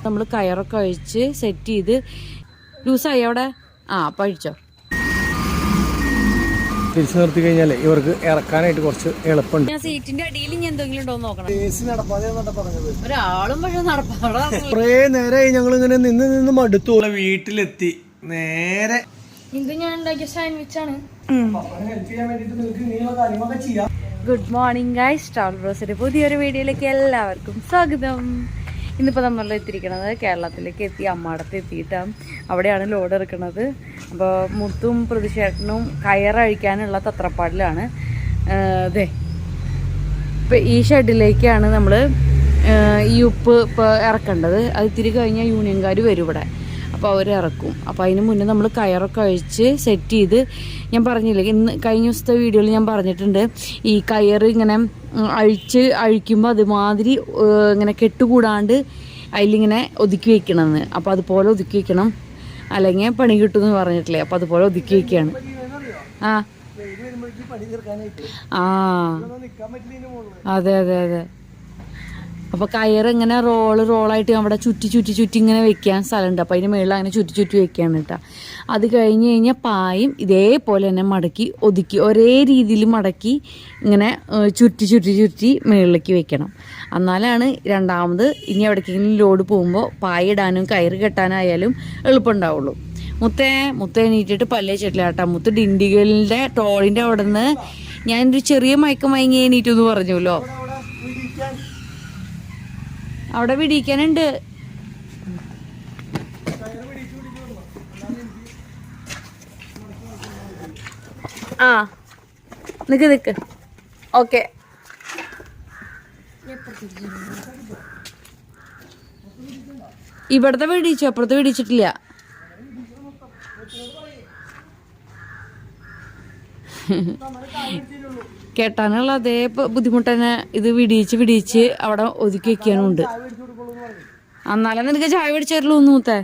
നമ്മൾ കയറൊക്കെ അഴിച്ച് സെറ്റ് ചെയ്ത് ലൂസായി അവിടെ. അപ്പം അഴിച്ചോ. തിരിച്ചു നിർത്തി കഴിഞ്ഞാൽ ഇവർക്ക് ഇറക്കാനായിട്ട് കുറച്ച് എളുപ്പമുണ്ട്. ഞാൻ സീറ്റിന്റെ അടിയിൽ ഇനി എന്തെങ്കിലും ഉണ്ടോ നോക്കണം. ഒരാളും പക്ഷെ നടപ്പാ. കുറേ നേരമായി ഞങ്ങൾ ഇങ്ങനെ നിന്ന് മടുത്തു. വീട്ടിലെത്തി. നേരെ ഇത് ഞാൻ ഉണ്ടാക്കിയ സാൻഡ്വിച്ച് ആണ്. ഗുഡ് മോർണിംഗ് ഗൈസ്, ട്രാവൽ ബ്രോസിന്റെ പുതിയൊരു വീഡിയോയിലേക്ക് എല്ലാവർക്കും സ്വാഗതം. ഇന്നിപ്പോൾ നമ്മൾ എത്തിയിരിക്കുന്നത് കേരളത്തിലേക്ക് എത്തി, അമ്മാടത്ത് എത്തിയിട്ടാണ്. അവിടെയാണ് ലോഡ് ഇറക്കുന്നത്. അപ്പോൾ മുത്തും പ്രതിഷേധനും കയറഴിക്കാനുള്ള തത്രപ്പാടിലാണ്. അതെ, ഇപ്പം ഈ ഷെഡിലേക്കാണ് നമ്മൾ ഈ ഉപ്പ് ഇപ്പോൾ ഇറക്കേണ്ടത്. അത് ഇത്തിരി കഴിഞ്ഞാൽ യൂണിയൻകാർ വരും ഇവിടെ, അപ്പോൾ അവർ ഇറക്കും. അപ്പോൾ അതിന് മുന്നേ നമ്മൾ കയറൊക്കെ അഴിച്ച് സെറ്റ് ചെയ്ത്, ഞാൻ പറഞ്ഞില്ലേ ഇന്ന് കഴിഞ്ഞ ദിവസത്തെ വീഡിയോയിൽ ഞാൻ പറഞ്ഞിട്ടുണ്ട്, ഈ കയർ ഇങ്ങനെ അഴിക്കുമ്പോൾ അതുമാതിരി ഇങ്ങനെ കെട്ടുകൂടാണ്ട് അതിലിങ്ങനെ ഒതുക്കി വയ്ക്കണമെന്ന്. അപ്പോൾ അതുപോലെ ഒതുക്കി വയ്ക്കണം, അല്ലെങ്കിൽ പണി കിട്ടുമെന്ന് പറഞ്ഞിട്ടില്ലേ. അപ്പോൾ അതുപോലെ ഒതുക്കി വയ്ക്കുകയാണ്. അതെ അതെ അതെ. അപ്പോൾ കയറ് ഇങ്ങനെ റോളായിട്ട് അവിടെ ചുറ്റി ഇങ്ങനെ വെക്കാൻ സ്ഥലമുണ്ട്. അപ്പോൾ അതിന് മുകളിൽ അങ്ങനെ ചുറ്റി വെക്കുകയാണ് കേട്ടോ. അത് കഴിഞ്ഞ് കഴിഞ്ഞാൽ പായും ഇതേപോലെ തന്നെ മടക്കി ഒതുക്കി ഒരേ രീതിയിൽ മടക്കി ഇങ്ങനെ ചുറ്റി മുകളിലേക്ക് വെക്കണം. എന്നാലാണ് രണ്ടാമത് ഇനി എവിടേക്കെങ്കിലും ലോഡ് പോകുമ്പോൾ പായിടാനും കയറ് കെട്ടാനായാലും എളുപ്പമുണ്ടാവുള്ളൂ. മുത്ത എണീറ്റിട്ട് പല്ലേ ചെട്ടില്ല കേട്ടോ. മുത്ത് ഡിണ്ടിഗലിൻ്റെ ടോളിൻ്റെ അവിടെ നിന്ന് ഞാനൊരു ചെറിയ മയങ്ങി എണീറ്റു എന്ന് പറഞ്ഞല്ലോ. അവിടെ പിടിക്കാനുണ്ട്. നിക്ക് ഓക്കെ. ഇവിടത്തെ പിടിച്ചു, അപ്പുറത്ത് പിടിച്ചിട്ടില്ല. കെട്ടാനുള്ള അതേ ബുദ്ധിമുട്ട് തന്നെ ഇത് വിടിയിച്ച് അവിടെ ഒതുക്കി വെക്കാനുണ്ട്. എന്നാലും നിനക്ക് ചായ പിടിച്ചല്ലോ ഒന്ന് മൂത്തേ.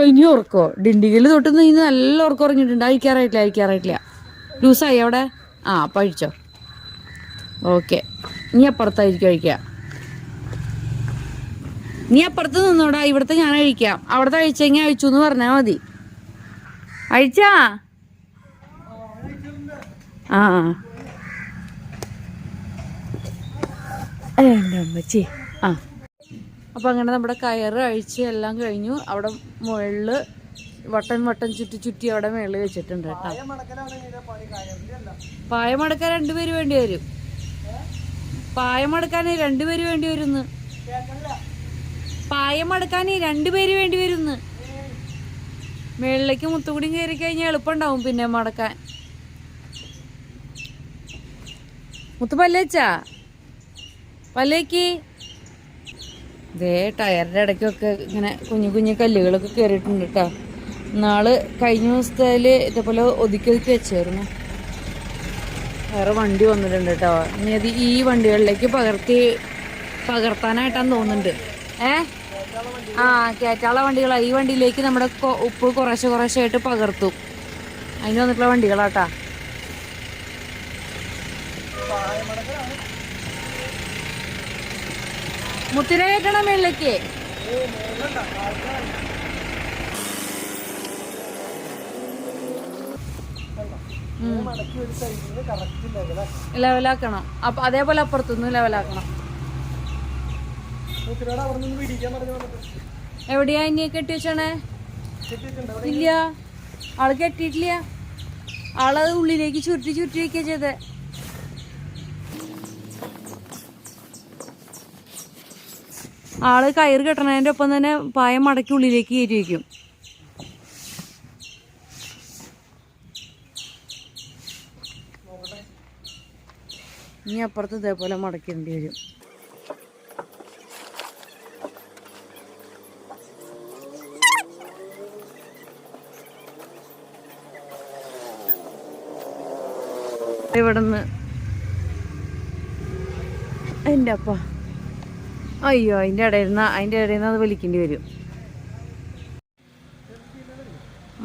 ഇനി ഉറക്കോ ഡിണ്ടിഗിൽ തൊട്ട് നീ നല്ല ഉറക്കം ഉറങ്ങിയിട്ടുണ്ട്. അഴിക്കാറായിട്ടില്ല. ലൂസായി അവിടെ. അപ്പം അഴിച്ചോ. ഓക്കെ, നീ അപ്പുറത്തായിരിക്കും അഴിക്കുക. നീ അപ്പുറത്ത് നിന്നോടാ, ഇവിടുത്തെ ഞാൻ അഴിക്കാം. അവിടുത്തെ അഴിച്ചെങ്കിൽ അഴിച്ചു എന്ന് പറഞ്ഞാൽ മതി. അഴിച്ചാ എൻ്റെ അമ്മച്ചി. അപ്പം അങ്ങനെ നമ്മുടെ കയറ് അഴിച്ച് എല്ലാം കഴിഞ്ഞു. അവിടെ മുകളിൽ വട്ടം ചുറ്റി അവിടെ മുകളിൽ വെച്ചിട്ടുണ്ട് കേട്ടോ. പായമടക്കാൻ രണ്ടുപേര് വേണ്ടി വരും. പായമടക്കാൻ രണ്ടുപേര് വേണ്ടി വരുന്നു. പായമടക്കാൻ രണ്ടുപേര് വേണ്ടി വരുന്നു. മുകളിലേക്ക് മുത്തുകൂടി കയറി കഴിഞ്ഞാൽ എളുപ്പമുണ്ടാവും പിന്നെ മടക്കാൻ. മുത്ത് പല്ലേച്ചാ പല്ലേക്ക്. ഇതേ ടയറിൻ്റെ ഇടയ്ക്കൊക്കെ ഇങ്ങനെ കുഞ്ഞു കല്ലുകളൊക്കെ കയറിയിട്ടുണ്ട് കേട്ടോ. കഴിഞ്ഞ ദിവസത്തിൽ ഇതേപോലെ ഒതുക്കി വെച്ചായിരുന്നു. വേറെ വണ്ടി വന്നിട്ടുണ്ട് കേട്ടോ. ഇനി അത് ഈ വണ്ടികളിലേക്ക് പകർത്താനായിട്ടാന്ന് തോന്നുന്നുണ്ട്. കയറ്റാനുള്ള വണ്ടികളാണ്. ഈ വണ്ടിയിലേക്ക് നമ്മുടെ ഉപ്പ് കുറേശ്ശെ ആയിട്ട് പകർത്തും. അതിന് വന്നിട്ടുള്ള വണ്ടികളാട്ടാ. മുത്തിര കയറ്റണം മേളിലേക്ക്. ലെവലാക്കണം. അപ്പൊ അതേപോലെ അപ്പുറത്തുനിന്ന് ലെവലാക്കണം. എവിടെയാ ഇനി കെട്ടി വെച്ചാണേ? ഇല്ല, ആള് കെട്ടിയിട്ടില്ല. ആളത് ഉള്ളിലേക്ക് ചുരുട്ടി വയ്ക്കുക ചെയ്തേ. ആള് കയറ് കെട്ടണതിൻ്റെ ഒപ്പം തന്നെ പായം മടക്കി ഉള്ളിലേക്ക് കയറ്റി വയ്ക്കും. ഇനി അപ്പുറത്ത് ഇതേപോലെ മടക്കേണ്ടി വരും. ഇവിടുന്ന് എൻ്റെ അപ്പ അയ്യോ, അതിൻ്റെ ഇടയിൽ നിന്ന് അത് വലിക്കേണ്ടി വരും.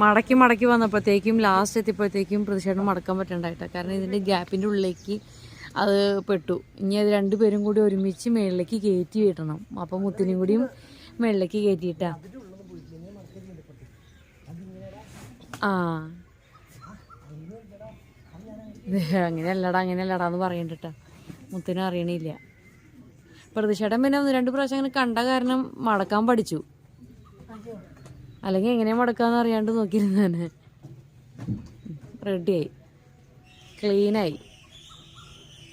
മടക്കി വന്നപ്പോഴത്തേക്കും ലാസ്റ്റ് എത്തിയപ്പോഴത്തേക്കും പ്രതിഷേധം മടക്കാൻ പറ്റണ്ടായിട്ടാണ്. കാരണം ഇതിൻ്റെ ഗ്യാപ്പിൻ്റെ ഉള്ളിലേക്ക് അത് പെട്ടു. ഇനി അത് രണ്ടുപേരും കൂടി ഒരുമിച്ച് മേളിലേക്ക് കയറ്റി വിടണം. അപ്പം മുത്തിനും കൂടിയും മേളിലേക്ക് കയറ്റിയിട്ടാ. ആ അങ്ങനെയല്ലടാന്ന് പറയണ്ടിട്ടാ. മുത്തിനും അറിയണില്ല. പ്രതിഷേധം പിന്നെ 1-2 പ്രാവശ്യം അങ്ങനെ കണ്ട കാരണം മടക്കാൻ പഠിച്ചു. അല്ലെങ്കിൽ എങ്ങനെയാ മടക്കാന്ന് അറിയാണ്ട് നോക്കിയിരുന്നെ. റെഡിയായി, ക്ലീനായി.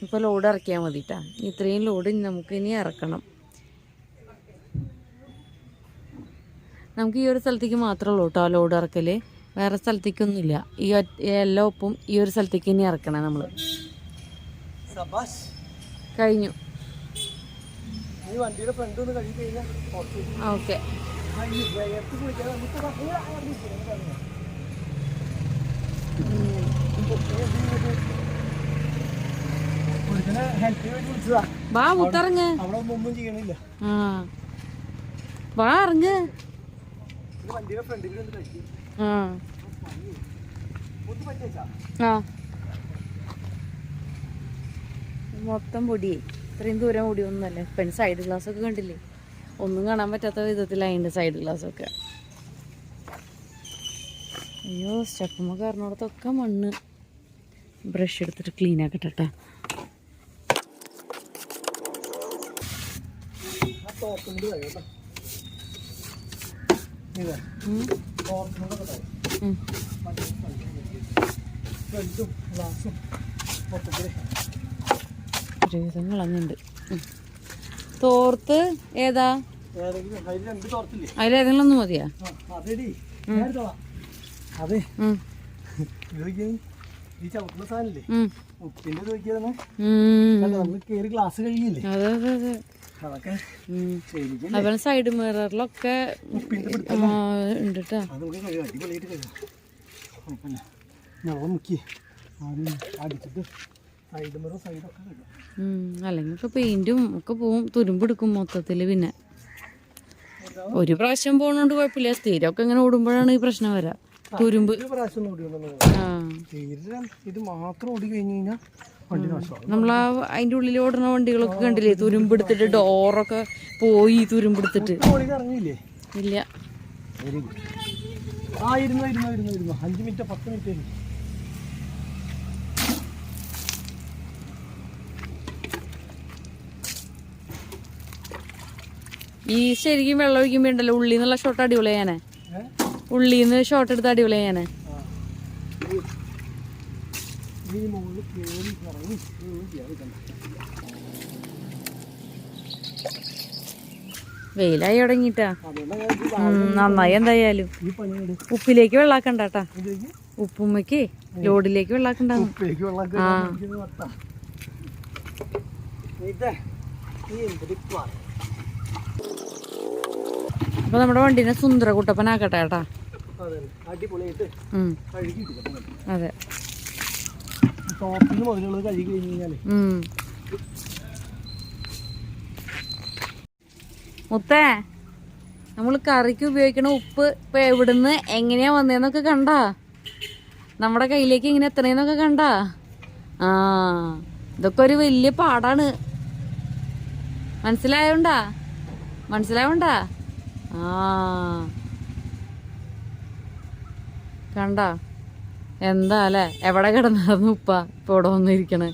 ഇപ്പോൾ ലോഡ് ഇറക്കിയാൽ മതിട്ടാ. ഇത്രയും ലോഡ് നമുക്കിനി ഇറക്കണം. നമുക്ക് ഈ ഒരു സ്ഥലത്തേക്ക് മാത്രമേ ഉള്ളൂ കേട്ടോ ലോഡ് ഇറക്കൽ. വേറെ സ്ഥലത്തേക്കൊന്നുമില്ല. ഈ എല്ലാ ഒപ്പും ഈ ഒരു സ്ഥലത്തേക്ക് ഇനി ഇറക്കണം നമ്മൾ. കഴിഞ്ഞു. ഓക്കെ. വാ മുത്തറങ്ങ്. ആ വാ ഇറങ്ങ്. ആ മൊത്തം പൊടിയേ. ഇത്രയും ദൂരം ഓടിയൊന്നുമല്ല. ഇപ്പം സൈഡ് ഗ്ലാസ് ഒക്കെ കണ്ടില്ലേ? ഒന്നും കാണാൻ പറ്റാത്ത വിധത്തിലായിണ്ട് സൈഡ് ഗ്ലാസ് ഒക്കെ. അയ്യോ സ്റ്റെപ്പുമ്മ കയറുന്നിടത്തൊക്കെ മണ്ണ്. ബ്രഷ് എടുത്തിട്ട് ക്ലീൻ ആക്കട്ടെ. ഒരുവിധം കളഞ്ഞുണ്ട്. തോർത്ത് ഏതാ? അതിലേതെങ്കിലും ഒന്ന് മതിയാ? അതെ ഈ ചവിട്ടുന്ന സാധനല്ലേ ഉപ്പിന്റെ കേറി ഗ്ലാസ് കഴിയില്ലേ? അതെ അതെ അതെ. അതൊക്കെ അതുപോലെ സൈഡ് മിററിലൊക്കെ ഉണ്ട് കേട്ടോ. അല്ലെങ്കിൽ ഇപ്പൊ പെയിന്റും ഒക്കെ പോവും, തുരുമ്പെടുക്കും മൊത്തത്തില്. പിന്നെ ഒരു പ്രാവശ്യം പോണോണ്ട് കുഴപ്പമില്ല. സ്ഥിരമൊക്കെ ഇങ്ങനെ ഓടുമ്പോഴാണ് ഈ പ്രശ്നം വരാ. തുരുമ്പ് ഇത് മാത്രം ഓടി കഴിഞ്ഞു കഴിഞ്ഞാൽ നമ്മളാ അതിന്റെ ഉള്ളിൽ ഓടുന്ന വണ്ടികളൊക്കെ കണ്ടില്ലേ? തുരുമ്പെടുത്തിട്ട് ഡോറൊക്കെ പോയി തുരുമ്പെടുത്തിട്ട്. ഇല്ല. 5 മിനിറ്റ് 10 മിനിറ്റ്. ഈ ശരിക്കും വെള്ളം ഒഴിക്കുമ്പോ ഉണ്ടല്ലോ ഉള്ളിന്നുള്ള ഷോട്ട് അടിപൊളിയാനെ. ഉള്ളിന്ന് ഷോട്ട് എടുത്ത് അടിപൊളിയാനെ. വെയിലായി തുടങ്ങിട്ടാ. നന്നായി. എന്തായാലും ഉപ്പിലേക്ക് വെള്ളാക്കണ്ടാട്ടാ. ഉപ്പുമ്മക്ക് ലോഡിലേക്ക് വെള്ളാക്കണ്ട. ആ അപ്പൊ നമ്മുടെ വണ്ടീനെ സുന്ദര കുട്ടപ്പനാക്കട്ടെ കേട്ടാ. അതെ. മുത്തേ, നമ്മൾ കറിക്ക് ഉപയോഗിക്കണ ഉപ്പ് ഇപ്പൊ എവിടുന്ന് എങ്ങനെയാ വന്നേന്നൊക്കെ കണ്ടാ? നമ്മുടെ കയ്യിലേക്ക് ഇങ്ങനെ എത്തണേന്നൊക്കെ കണ്ടാ? ആ ഇതൊക്കെ ഒരു വലിയ പാടാണ്. മനസ്സിലായോണ്ടാ? ആ കണ്ടാ? എന്താ അല്ലേ? എവിടെ കിടന്നായിരുന്നു ഉപ്പ ഇപ്പൊ ഇവിടെ വന്നിരിക്കണേ.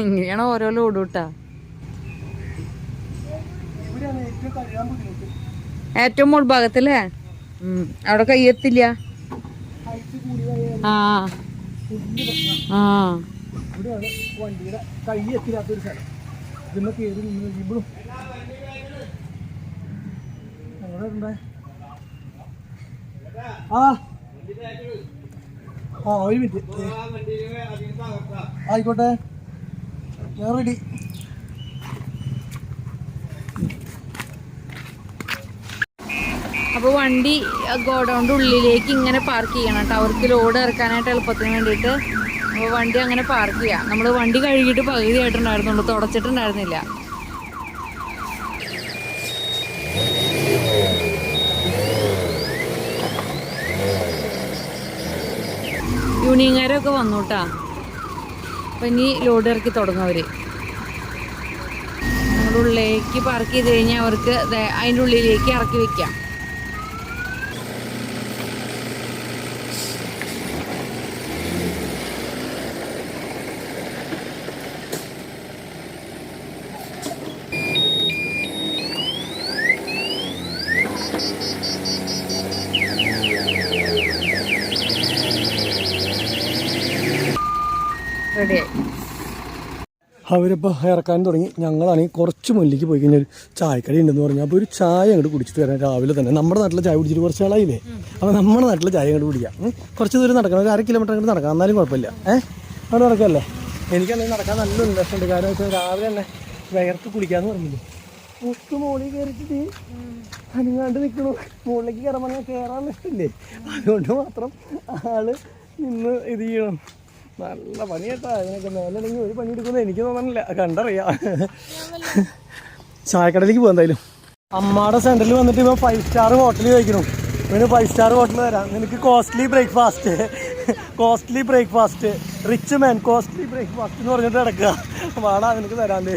ഇങ്ങനെയാണ് ഓരോ ലോഡൂട്ടാ. ഏറ്റവും മുൾഭാഗത്തല്ലേ? അവിടെ കയ്യെത്തില്ല. ആ ആ വണ്ടിയുടെ കൈ എത്തില്ലാത്തൊരു സ്ഥലം. ഇതിന്ന് കയറി കഴിയുമ്പോഴും ഒരു മിനിറ്റ് ആയിക്കോട്ടെ, ഞാൻ റെഡി. അപ്പോൾ വണ്ടി ഗോഡൗണിൻ്റെ ഉള്ളിലേക്ക് ഇങ്ങനെ പാർക്ക് ചെയ്യണം കേട്ടോ. അവർക്ക് ലോഡ് ഇറക്കാനായിട്ട് എളുപ്പത്തിന് വേണ്ടിയിട്ട്. അപ്പോൾ വണ്ടി അങ്ങനെ പാർക്ക് ചെയ്യാം. നമ്മൾ വണ്ടി കഴുകിയിട്ട് പകുതി ആയിട്ടുണ്ടായിരുന്നുള്ളൂ, തുടച്ചിട്ടുണ്ടായിരുന്നില്ല. യൂണിയൻകാരൊക്കെ വന്നു കേട്ടാ. അപ്പം ഇനി ലോഡ് ഇറക്കി തുടങ്ങും അവർ. നമ്മുടെ ഉള്ളിലേക്ക് പാർക്ക് ചെയ്ത് കഴിഞ്ഞാൽ അവർക്ക് അതിൻ്റെ ഉള്ളിലേക്ക് ഇറക്കി വെക്കാം. റെഡിയായി. അവരിപ്പോൾ ഇറക്കാൻ തുടങ്ങി. ഞങ്ങളാണെങ്കിൽ കുറച്ച് മുന്നിലേക്ക് പോയി കഴിഞ്ഞാൽ ഒരു ചായക്കട ഉണ്ടെന്ന് പറഞ്ഞാൽ അപ്പോൾ ഒരു ചായ അങ്ങോട്ട് കുടിച്ചിട്ട് വരാം രാവിലെ തന്നെ. നമ്മുടെ നാട്ടിലെ ചായ കുടിച്ചിട്ട് കുറച്ച് ആളായില്ലേ, അപ്പോൾ നമ്മുടെ നാട്ടിലെ ചായ അങ്ങോട്ട് കുടിക്കാം. കുറച്ച് ദൂരം നടക്കണം, ഒരു 1/2 കിലോമീറ്റർ അങ്ങോട്ട് നടക്കാം, എന്നാലും കുഴപ്പമില്ല. അവിടെ നടക്കല്ലേ. എനിക്കല്ലെങ്കിൽ നടക്കാൻ നല്ല ഇൻട്രസ്റ്റ് ഉണ്ട്. കാരണം വെച്ചാൽ രാവിലെ തന്നെ വിയർത്ത് കുടിക്കാമെന്ന് പറഞ്ഞില്ലേ, മുക്ക് മുകളിൽ കയറിച്ചിട്ട് അനങ്ങാണ്ട് നിൽക്കണു. മുകളിലേക്ക് കയറാൻ പറഞ്ഞാൽ കയറാൻ ഇഷ്ടമില്ലേ, അതുകൊണ്ട് മാത്രം ആള് ഇന്ന് ഇത് ചെയ്യണം. നല്ല പണി കേട്ടാ. അതിനൊക്കെ മേലെങ്കിൽ ഒരു പണി എടുക്കുന്നത് എനിക്ക് തോന്നണില്ല, കണ്ടറിയാം. ചായക്കടയിലേക്ക് പോകാം എന്തായാലും. അമ്മാടെ സെൻറ്ററിൽ വന്നിട്ട് ഇപ്പം 5 സ്റ്റാർ ഹോട്ടലിൽ കഴിക്കണം. ഇവന് 5 സ്റ്റാർ ഹോട്ടൽ തരാം, നിനക്ക് കോസ്റ്റ്ലി ബ്രേക്ക്ഫാസ്റ്റ് റിച്ച് മാൻ കോസ്റ്റ്ലി ബ്രേക്ക്ഫാസ്റ്റ് എന്ന് പറഞ്ഞിട്ട് കിടക്കുക. വാടാ നിനക്ക് തരാണ്ട്.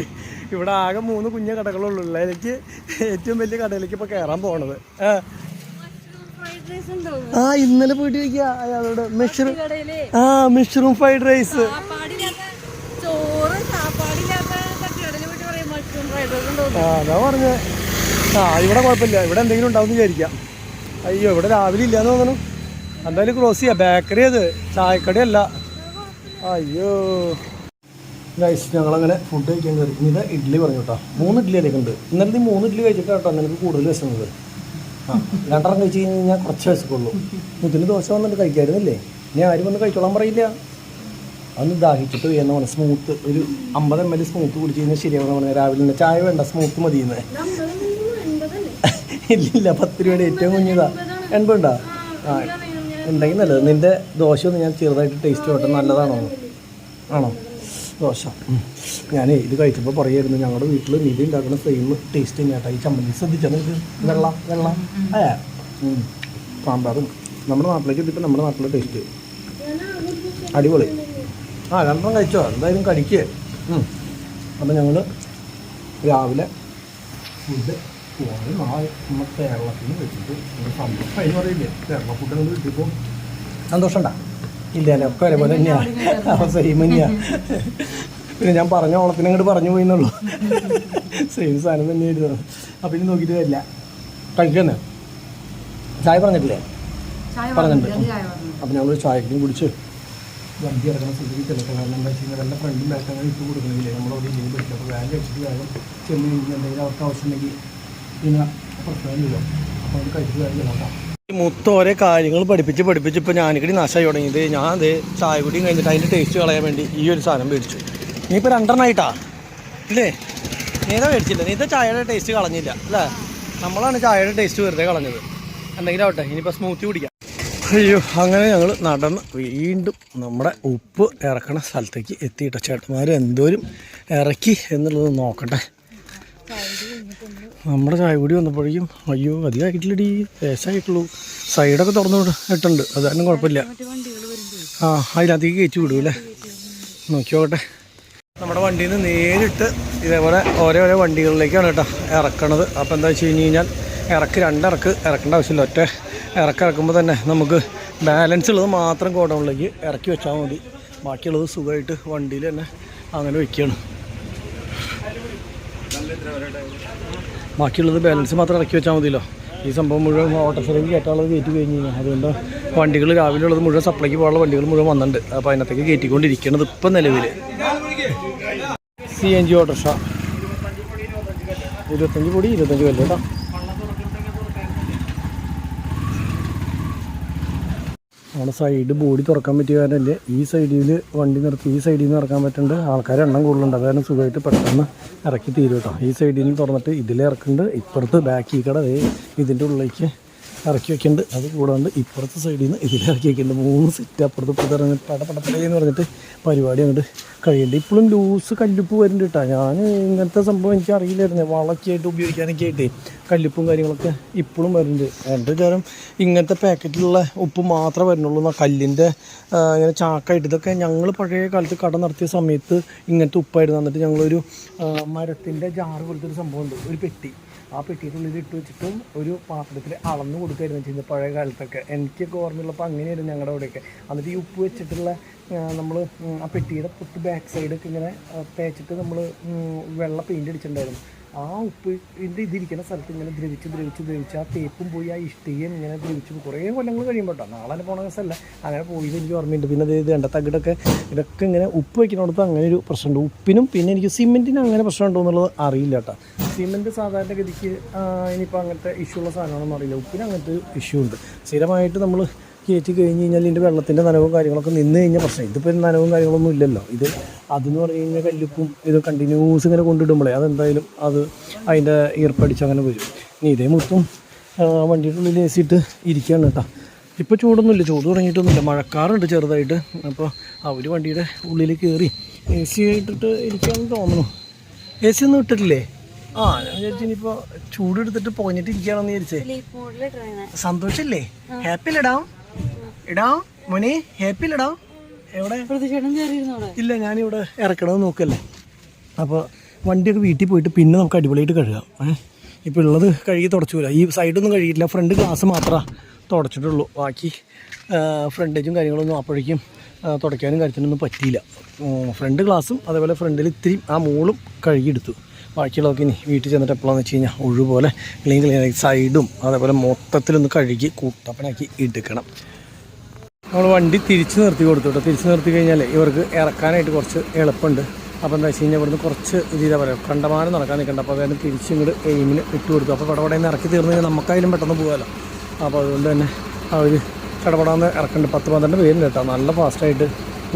ഇവിടെ ആകെ 3 കുഞ്ഞ കടകളുള്ളൂ. എനിക്ക് ഏറ്റവും വലിയ കടയിലേക്ക് ഇപ്പോൾ കയറാൻ പോണത്. ഇന്നലെ പോയിട്ട് ചോദിക്കുക അയാളോട് മഷ്റൂം ഫ്രൈഡ് റൈസ്. അതാ പറഞ്ഞേ. ഇവിടെ കുഴപ്പമില്ല, ഇവിടെ എന്തെങ്കിലും ഉണ്ടാവും വിചാരിക്കാം. അയ്യോ ഇവിടെ രാവിലെ ഇല്ലാന്ന് തോന്നുന്നു. എന്തായാലും ക്രോസ് ചെയ്യാം. ബേക്കറി അത്, ചായക്കടയല്ല. അയ്യോ ഗൈസ്, ഞങ്ങളങ്ങനെ ഫുഡ് കഴിക്കാൻ കയറി. ഇത് ഇഡ്ഡലി പറഞ്ഞു കേട്ടോ. 3 ഇഡ്ഡലി അതിലേക്ക് ഉണ്ട്. ഇന്നലെ നീ 3 ഇഡ്ഡലി കഴിച്ചിട്ടാട്ടോ നിനക്ക് കൂടുതൽ വിശന്നത്. 2 കഴിച്ച് കഴിഞ്ഞാൽ കുറച്ച് വിശക്കുള്ളൂ. ഇതിന് ദോശ വന്നിട്ട് കഴിക്കായിരുന്നില്ലേ, ഇനി ആരും വന്ന് കഴിച്ചോളാൻ പറയില്ല. അന്ന് ദാഹിച്ചിട്ട് ചെയ്യുന്ന പോലെ സ്മൂത്ത് ഒരു 50 ml സ്മൂത്ത് കുടിച്ച് കഴിഞ്ഞാൽ ശരിയാവുന്ന പറഞ്ഞാൽ രാവിലെ തന്നെ ചായ വേണ്ട, സ്മൂത്ത് മതിയെന്ന്. ഇല്ലില്ല, 10 രൂപയുടെ ഏറ്റവും കുഞ്ഞിതാ. 80 ഉണ്ടോ? ഉണ്ടെങ്കിൽ നല്ലത്. നിൻ്റെ ദോശ ഒന്ന് ഞാൻ ചെറുതായിട്ട് ടേസ്റ്റ് ചെയ്യട്ടെ, നല്ലതാണോ? ആണോ ദോശ? ഞാനേ ഇത് കഴിച്ചപ്പോൾ പറയായിരുന്നു, ഞങ്ങളുടെ വീട്ടിൽ നിധി ഉണ്ടാക്കുന്ന സെയിം ടേസ്റ്റ് തന്നെയാട്ടോ ഈ ചമ്മന്തി. ശ്രദ്ധിച്ചാൽ നിങ്ങൾക്ക് വെള്ള സാമ്പാറും നമ്മുടെ നാട്ടിലേക്ക് എത്തിയപ്പോൾ നമ്മുടെ നാട്ടിലെ ടേസ്റ്റ് അടിപൊളി. 2 കഴിച്ചോ, എന്തായാലും കഴിക്കുക. അപ്പം ഞങ്ങൾ രാവിലെ ഫുഡ് നമ്മൾ കേരളത്തിൽ നിന്ന് വെച്ചിട്ട് സന്തോഷം അതിന് പറയില്ലേ, കേരള ഫുഡ് നമ്മൾ കിട്ടിയപ്പോൾ സന്തോഷം ഉണ്ടാ ഇല്ല അല്ലേ? ഒക്കെ ഒരേപോലെ തന്നെയാണ്, സെയിം തന്നെയാണ്. പിന്നെ ഞാൻ പറഞ്ഞ ഓണത്തിന് അങ്ങോട്ട് പറഞ്ഞു പോയിന്നുള്ളൂ, സെയിം സാധനം തന്നെയായിരുന്നു. അപ്പം ഇനി നോക്കിയിട്ട് വരില്ല, കഴിക്കുന്നേ. ചായ പറഞ്ഞിട്ടില്ലേ? പറഞ്ഞിട്ടുണ്ട്. അപ്പം ഞങ്ങൾ ചായക്കും കുടിച്ച് വണ്ടി ഇറങ്ങുന്ന സ്ഥിതിക്ക് ചിലപ്പോൾ. കാരണം എന്താ വെച്ച് കഴിഞ്ഞാൽ വല്ല ഫ്രണ്ടും ബാക്ക് അങ്ങനെ ഇട്ട് കൊടുക്കണമെങ്കിലേ നമ്മളവിടെ ഇല്ലെങ്കിൽ പറ്റില്ല. അപ്പോൾ വേഗം കഴിച്ചിട്ട് വേഗം ചെന്ന് കഴിഞ്ഞിട്ടുണ്ടെങ്കിൽ അവർക്ക് ആവശ്യമുണ്ടെങ്കിൽ പിന്നെ പ്രശ്നമില്ലല്ലോ. അപ്പോൾ അത് കഴിച്ചിട്ട് വേഗം നോക്കാം. മൊത്തം ഓരോ കാര്യങ്ങൾ പഠിപ്പിച്ച് ഇപ്പോൾ ഞാനിക്കടി നാശമായി തുടങ്ങിയത്. ഞാൻ അത് ചായ കുടിയും കഴിഞ്ഞിട്ട് അതിൻ്റെ ടേസ്റ്റ് കളയാൻ വേണ്ടി ഈ ഒരു സാധനം മേടിച്ചു. നീ ഇപ്പോൾ 2 എണ്ണമായിട്ടാ ഇല്ലേ? നീത മേടിച്ചില്ല, നീത ചായയുടെ ടേസ്റ്റ് കളഞ്ഞില്ല അല്ലേ? നമ്മളാണ് ചായയുടെ ടേസ്റ്റ് വെറുതെ കളഞ്ഞത്. എന്തെങ്കിലും ആവട്ടെ, ഇനിയിപ്പോൾ സ്മൂത്തി കുടിക്കാം. അയ്യോ, അങ്ങനെ ഞങ്ങൾ നടന്ന് വീണ്ടും നമ്മുടെ ഉപ്പ് ഇറക്കണ സ്ഥലത്തേക്ക് എത്തിയിട്ട. ചേട്ടന്മാർ എന്തോരം ഇറക്കി എന്നുള്ളത് നോക്കട്ടെ. നമ്മുടെ ചായ കൂടി വന്നപ്പോഴേക്കും അയ്യോ അധികമായിട്ടില്ലടി, ലേശമായിട്ടുള്ളൂ. സൈഡൊക്കെ തുറന്നു ഇട്ടുണ്ട്, അത് കാരണം കുഴപ്പമില്ല. അതിനകത്തേക്ക് കയറ്റി വിടും അല്ലേ? നോക്കിയോട്ടെ. നമ്മുടെ വണ്ടിയിൽ നിന്ന് നേരിട്ട് ഇതേപോലെ ഓരോ വണ്ടികളിലേക്കാണ് കേട്ടോ ഇറക്കണത്. അപ്പോൾ എന്താ വെച്ച് കഴിഞ്ഞാൽ 2 ഇറക്ക് ഇറക്കേണ്ട ആവശ്യമില്ല. ഒറ്റ ഇറക്കുമ്പോൾ തന്നെ നമുക്ക് ബാലൻസ് ഉള്ളത് മാത്രം ഗോഡൗണിലേക്ക് ഇറക്കി വെച്ചാൽ മതി. ബാക്കിയുള്ളത് സുഖമായിട്ട് വണ്ടിയിൽ തന്നെ അങ്ങനെ വയ്ക്കുകയാണ്. ബാക്കിയുള്ളത് ബാലൻസ് മാത്രം ഇറക്കി വെച്ചാൽ മതിയല്ലോ. ഈ സംഭവം മുഴുവൻ ഓട്ടോറിക്ഷയിലേക്ക് കയറ്റാനുള്ളത് കയറ്റി കഴിഞ്ഞ് കഴിഞ്ഞാൽ അതുകൊണ്ട് വണ്ടികൾ രാവിലെ ഉള്ളത് മുഴുവൻ സപ്ലൈക്ക് പോകാനുള്ള വണ്ടികൾ മുഴുവൻ വന്നിട്ടുണ്ട്. അപ്പോൾ അതിനകത്തേക്ക് കയറ്റിക്കൊണ്ടിരിക്കുന്നത് ഇപ്പം നിലവിൽ CNG ഓട്ടോറിക്ഷ 25 കോടി 25 വല്ല കേട്ടോ. നമ്മുടെ സൈഡ് ബോഡി തുറക്കാൻ പറ്റിയ കാരണമല്ലേ ഈ സൈഡിൽ വണ്ടി നിർത്തി ഈ സൈഡിൽ നിന്ന് ഇറക്കാൻ പറ്റുന്നുണ്ട്. ആൾക്കാർ എണ്ണം കൂടുതലുണ്ട്, അതായത് സുഖമായിട്ട് പെട്ടെന്ന് ഇറക്കി തീരും കേട്ടോ. ഈ സൈഡിൽ നിന്ന് തുറന്നിട്ട് ഇതിൽ ഇറക്കുന്നുണ്ട്. ഇപ്പുറത്ത് ബാക്കി കട ഇതിൻ്റെ ഉള്ളിലേക്ക് ഇറക്കി വെക്കുന്നുണ്ട്. അത് കൂടാണ്ട് ഇപ്പുറത്തെ സൈഡിൽ നിന്ന് ഇതിൽ ഇറക്കി വെക്കുന്നുണ്ട്. 3 സെറ്റ് അപ്പുറത്ത് ഇപ്പുറത്ത് ഇറങ്ങി പടപടപ്പടയെന്ന് പറഞ്ഞിട്ട് പരിപാടി അങ്ങോട്ട് കഴിയുന്നുണ്ട്. ഇപ്പോഴും ലൂസ് കല്ലുപ്പ് വരുന്നുണ്ട് കേട്ടോ. ഞാൻ ഇങ്ങനത്തെ സംഭവം എനിക്ക് അറിയില്ലായിരുന്നു. വളക്കായിട്ട് ഉപയോഗിക്കാനൊക്കെ ആയിട്ട് കല്ലുപ്പും കാര്യങ്ങളൊക്കെ ഇപ്പോഴും വരുന്നുണ്ട്. എൻ്റെ വിചാരം ഇങ്ങനത്തെ പാക്കറ്റിലുള്ള ഉപ്പ് മാത്രമേ വരുന്നുള്ളൂ എന്നാൽ കല്ലിൻ്റെ ഇങ്ങനെ ചാക്കായിട്ട്. ഇതൊക്കെ ഞങ്ങൾ പഴയ കാലത്ത് കട നടത്തിയ സമയത്ത് ഇങ്ങനത്തെ ഉപ്പായിരുന്നു. എന്നിട്ട് ഞങ്ങളൊരു മരത്തിൻ്റെ ജാറ് പോലത്തെ ഒരു സംഭവമുണ്ട്, ഒരു പെട്ടി. ആ പെട്ടിയുടെ ഉള്ളിൽ ഇട്ട് വെച്ചിട്ട് ഒരു പാത്രത്തിൽ അളന്ന് കൊടുക്കുകയായിരുന്നു ചെയ്യുന്നത് പഴയ കാലത്തൊക്കെ. എനിക്കൊക്കെ ഓർമ്മയുള്ളപ്പോൾ അങ്ങനെയായിരുന്നു ഞങ്ങളുടെ അവിടെയൊക്കെ. എന്നിട്ട് ഈ ഉപ്പ് വെച്ചിട്ടുള്ള നമ്മൾ ആ പെട്ടിയുടെ തൊട്ട് ബാക്ക് സൈഡൊക്കെ ഇങ്ങനെ തേച്ചിട്ട് നമ്മൾ വെള്ള പെയിൻ്റ് അടിച്ചിട്ടുണ്ടായിരുന്നു. ആ ഉപ്പ് ഇതിരിക്കുന്ന സ്ഥലത്ത് ഇങ്ങനെ ദ്രവിച്ച് ആ തേപ്പും പോയി ആ ഇഷ്ടികയും ഇങ്ങനെ ദ്രവിച്ചു കുറേ കൊല്ലങ്ങൾ കഴിയുമ്പോൾ കേട്ടോ. നാളെ പോണ ദിവസമല്ല, അങ്ങനെ പോയി എനിക്ക് ഓർമ്മയുണ്ട്. പിന്നെ ഇത് കണ്ട തകിടൊക്കെ ഇതൊക്കെ ഇങ്ങനെ ഉപ്പ് വയ്ക്കുന്നിടത്ത് അങ്ങനെ ഒരു പ്രശ്നമുണ്ട് ഉപ്പിനും. പിന്നെ എനിക്ക് സിമെൻറ്റിന് അങ്ങനെ പ്രശ്നമുണ്ടോ എന്നുള്ളത് അറിയില്ല കേട്ടോ. സിമെൻറ്റ് സാധാരണഗതിക്ക് ഇനിയിപ്പോൾ അങ്ങനത്തെ ഇഷ്യൂ ഉള്ള സാധനമാണെന്ന് അറിയില്ല. ഉപ്പിന് അങ്ങനത്തെ ഇഷ്യൂ ഉണ്ട്. സ്ഥിരമായിട്ട് നമ്മൾ കയറ്റി കഴിഞ്ഞ് കഴിഞ്ഞാൽ ഇതിൻ്റെ വെള്ളത്തിൻ്റെ നനവും കാര്യങ്ങളൊക്കെ നിന്ന് കഴിഞ്ഞാൽ പ്രശ്നം. ഇതിപ്പോൾ നനവും കാര്യങ്ങളൊന്നും ഇല്ലല്ലോ. ഇത് അതെന്ന് പറഞ്ഞു കഴിഞ്ഞാൽ കല്ലുപ്പും ഇത് കണ്ടിന്യൂസ് ഇങ്ങനെ കൊണ്ടിടുമ്പോഴേ അതെന്തായാലും അത് അതിൻ്റെ ഈർപ്പടിച്ച് അങ്ങനെ വരും. ഇനി ഇതേ മൊത്തം വണ്ടിയുടെ ഉള്ളിൽ AC ഇട്ട് ഇരിക്കുകയാണ് കേട്ടോ. ഇപ്പോൾ ചൂടൊന്നുമില്ല, ചൂട് തുടങ്ങിയിട്ടൊന്നുമില്ല, മഴക്കാറുണ്ട് ചെറുതായിട്ട്. അപ്പോൾ അവർ വണ്ടിയുടെ ഉള്ളിൽ കയറി AC ഇട്ടിട്ട് ഇരിക്കുകയാണെന്ന് തോന്നുന്നു. AC ഒന്നും ഇട്ടിട്ടില്ലേ? ഞാൻ വിചാരിച്ചു ഇനിയിപ്പോൾ ചൂടെടുത്തിട്ട് പോഞ്ഞിട്ട് ഇരിക്കുകയാണെന്ന് വിചാരിച്ചേ. സന്തോഷല്ലേ? ഹാപ്പി അല്ലടാ ഇടാ മോനെ, ഹാപ്പി അല്ലടാ? എവിടെ? ഇല്ല, ഞാനിവിടെ ഇറക്കണമെന്ന് നോക്കല്ലേ. അപ്പോൾ വണ്ടിയൊക്കെ വീട്ടിൽ പോയിട്ട് പിന്നെ നമുക്ക് അടിപൊളിയായിട്ട് കഴുകാം. ഇപ്പോൾ ഉള്ളത് കഴുകി തുടച്ചില്ല. ഈ സൈഡൊന്നും കഴുകിയില്ല, ഫ്രണ്ട് ഗ്ലാസ് മാത്രമേ തുടച്ചിട്ടുള്ളൂ. ബാക്കി ഫ്രണ്ടേജും കാര്യങ്ങളൊന്നും അപ്പോഴേക്കും തുടയ്ക്കാനും കാര്യത്തിനൊന്നും പറ്റിയില്ല. ഫ്രണ്ട് ഗ്ലാസും അതേപോലെ ഫ്രണ്ടിൽ ഇത്തിരി ആ മൂളും കഴുകിയെടുത്തു. ബാക്കിയുള്ളതൊക്കെ ഇനി വീട്ടിൽ ചെന്നിട്ട് എപ്പോഴാണെന്ന് വെച്ച് കഴിഞ്ഞാൽ ഒഴിവുപോലെ ക്ലീൻ സൈഡും അതേപോലെ മൊത്തത്തിലൊന്ന് കഴുകി കൂട്ടപ്പനാക്കി എടുക്കണം. നമ്മൾ വണ്ടി തിരിച്ച് നിർത്തി കൊടുത്തു കേട്ടോ. തിരിച്ച് നിർത്തി കഴിഞ്ഞാൽ ഇവർക്ക് ഇറക്കാനായിട്ട് കുറച്ച് എളുപ്പമുണ്ട്. അപ്പോൾ എന്താ വെച്ച് കഴിഞ്ഞാൽ ഇവിടുന്ന് കുറച്ച് രീതിയിലാണ് പറയാം, കണ്ടമാനം നടക്കാൻ നിൽക്കണ്ട. അപ്പോൾ അതായത് തിരിച്ച് ഇങ്ങോട്ട് എയിമിന് ഇട്ട് കൊടുത്തു. അപ്പോൾ പടപടയിൽ നിന്ന് ഇറക്കി തീർന്നു കഴിഞ്ഞാൽ നമുക്കായാലും പെട്ടെന്ന് പോകാമല്ലോ. അപ്പോൾ അതുകൊണ്ട് തന്നെ അവർ കടപടാന്ന് ഇറക്കുന്നുണ്ട്. 10-12 പേരുണ്ട് കേട്ടോ. നല്ല ഫാസ്റ്റായിട്ട്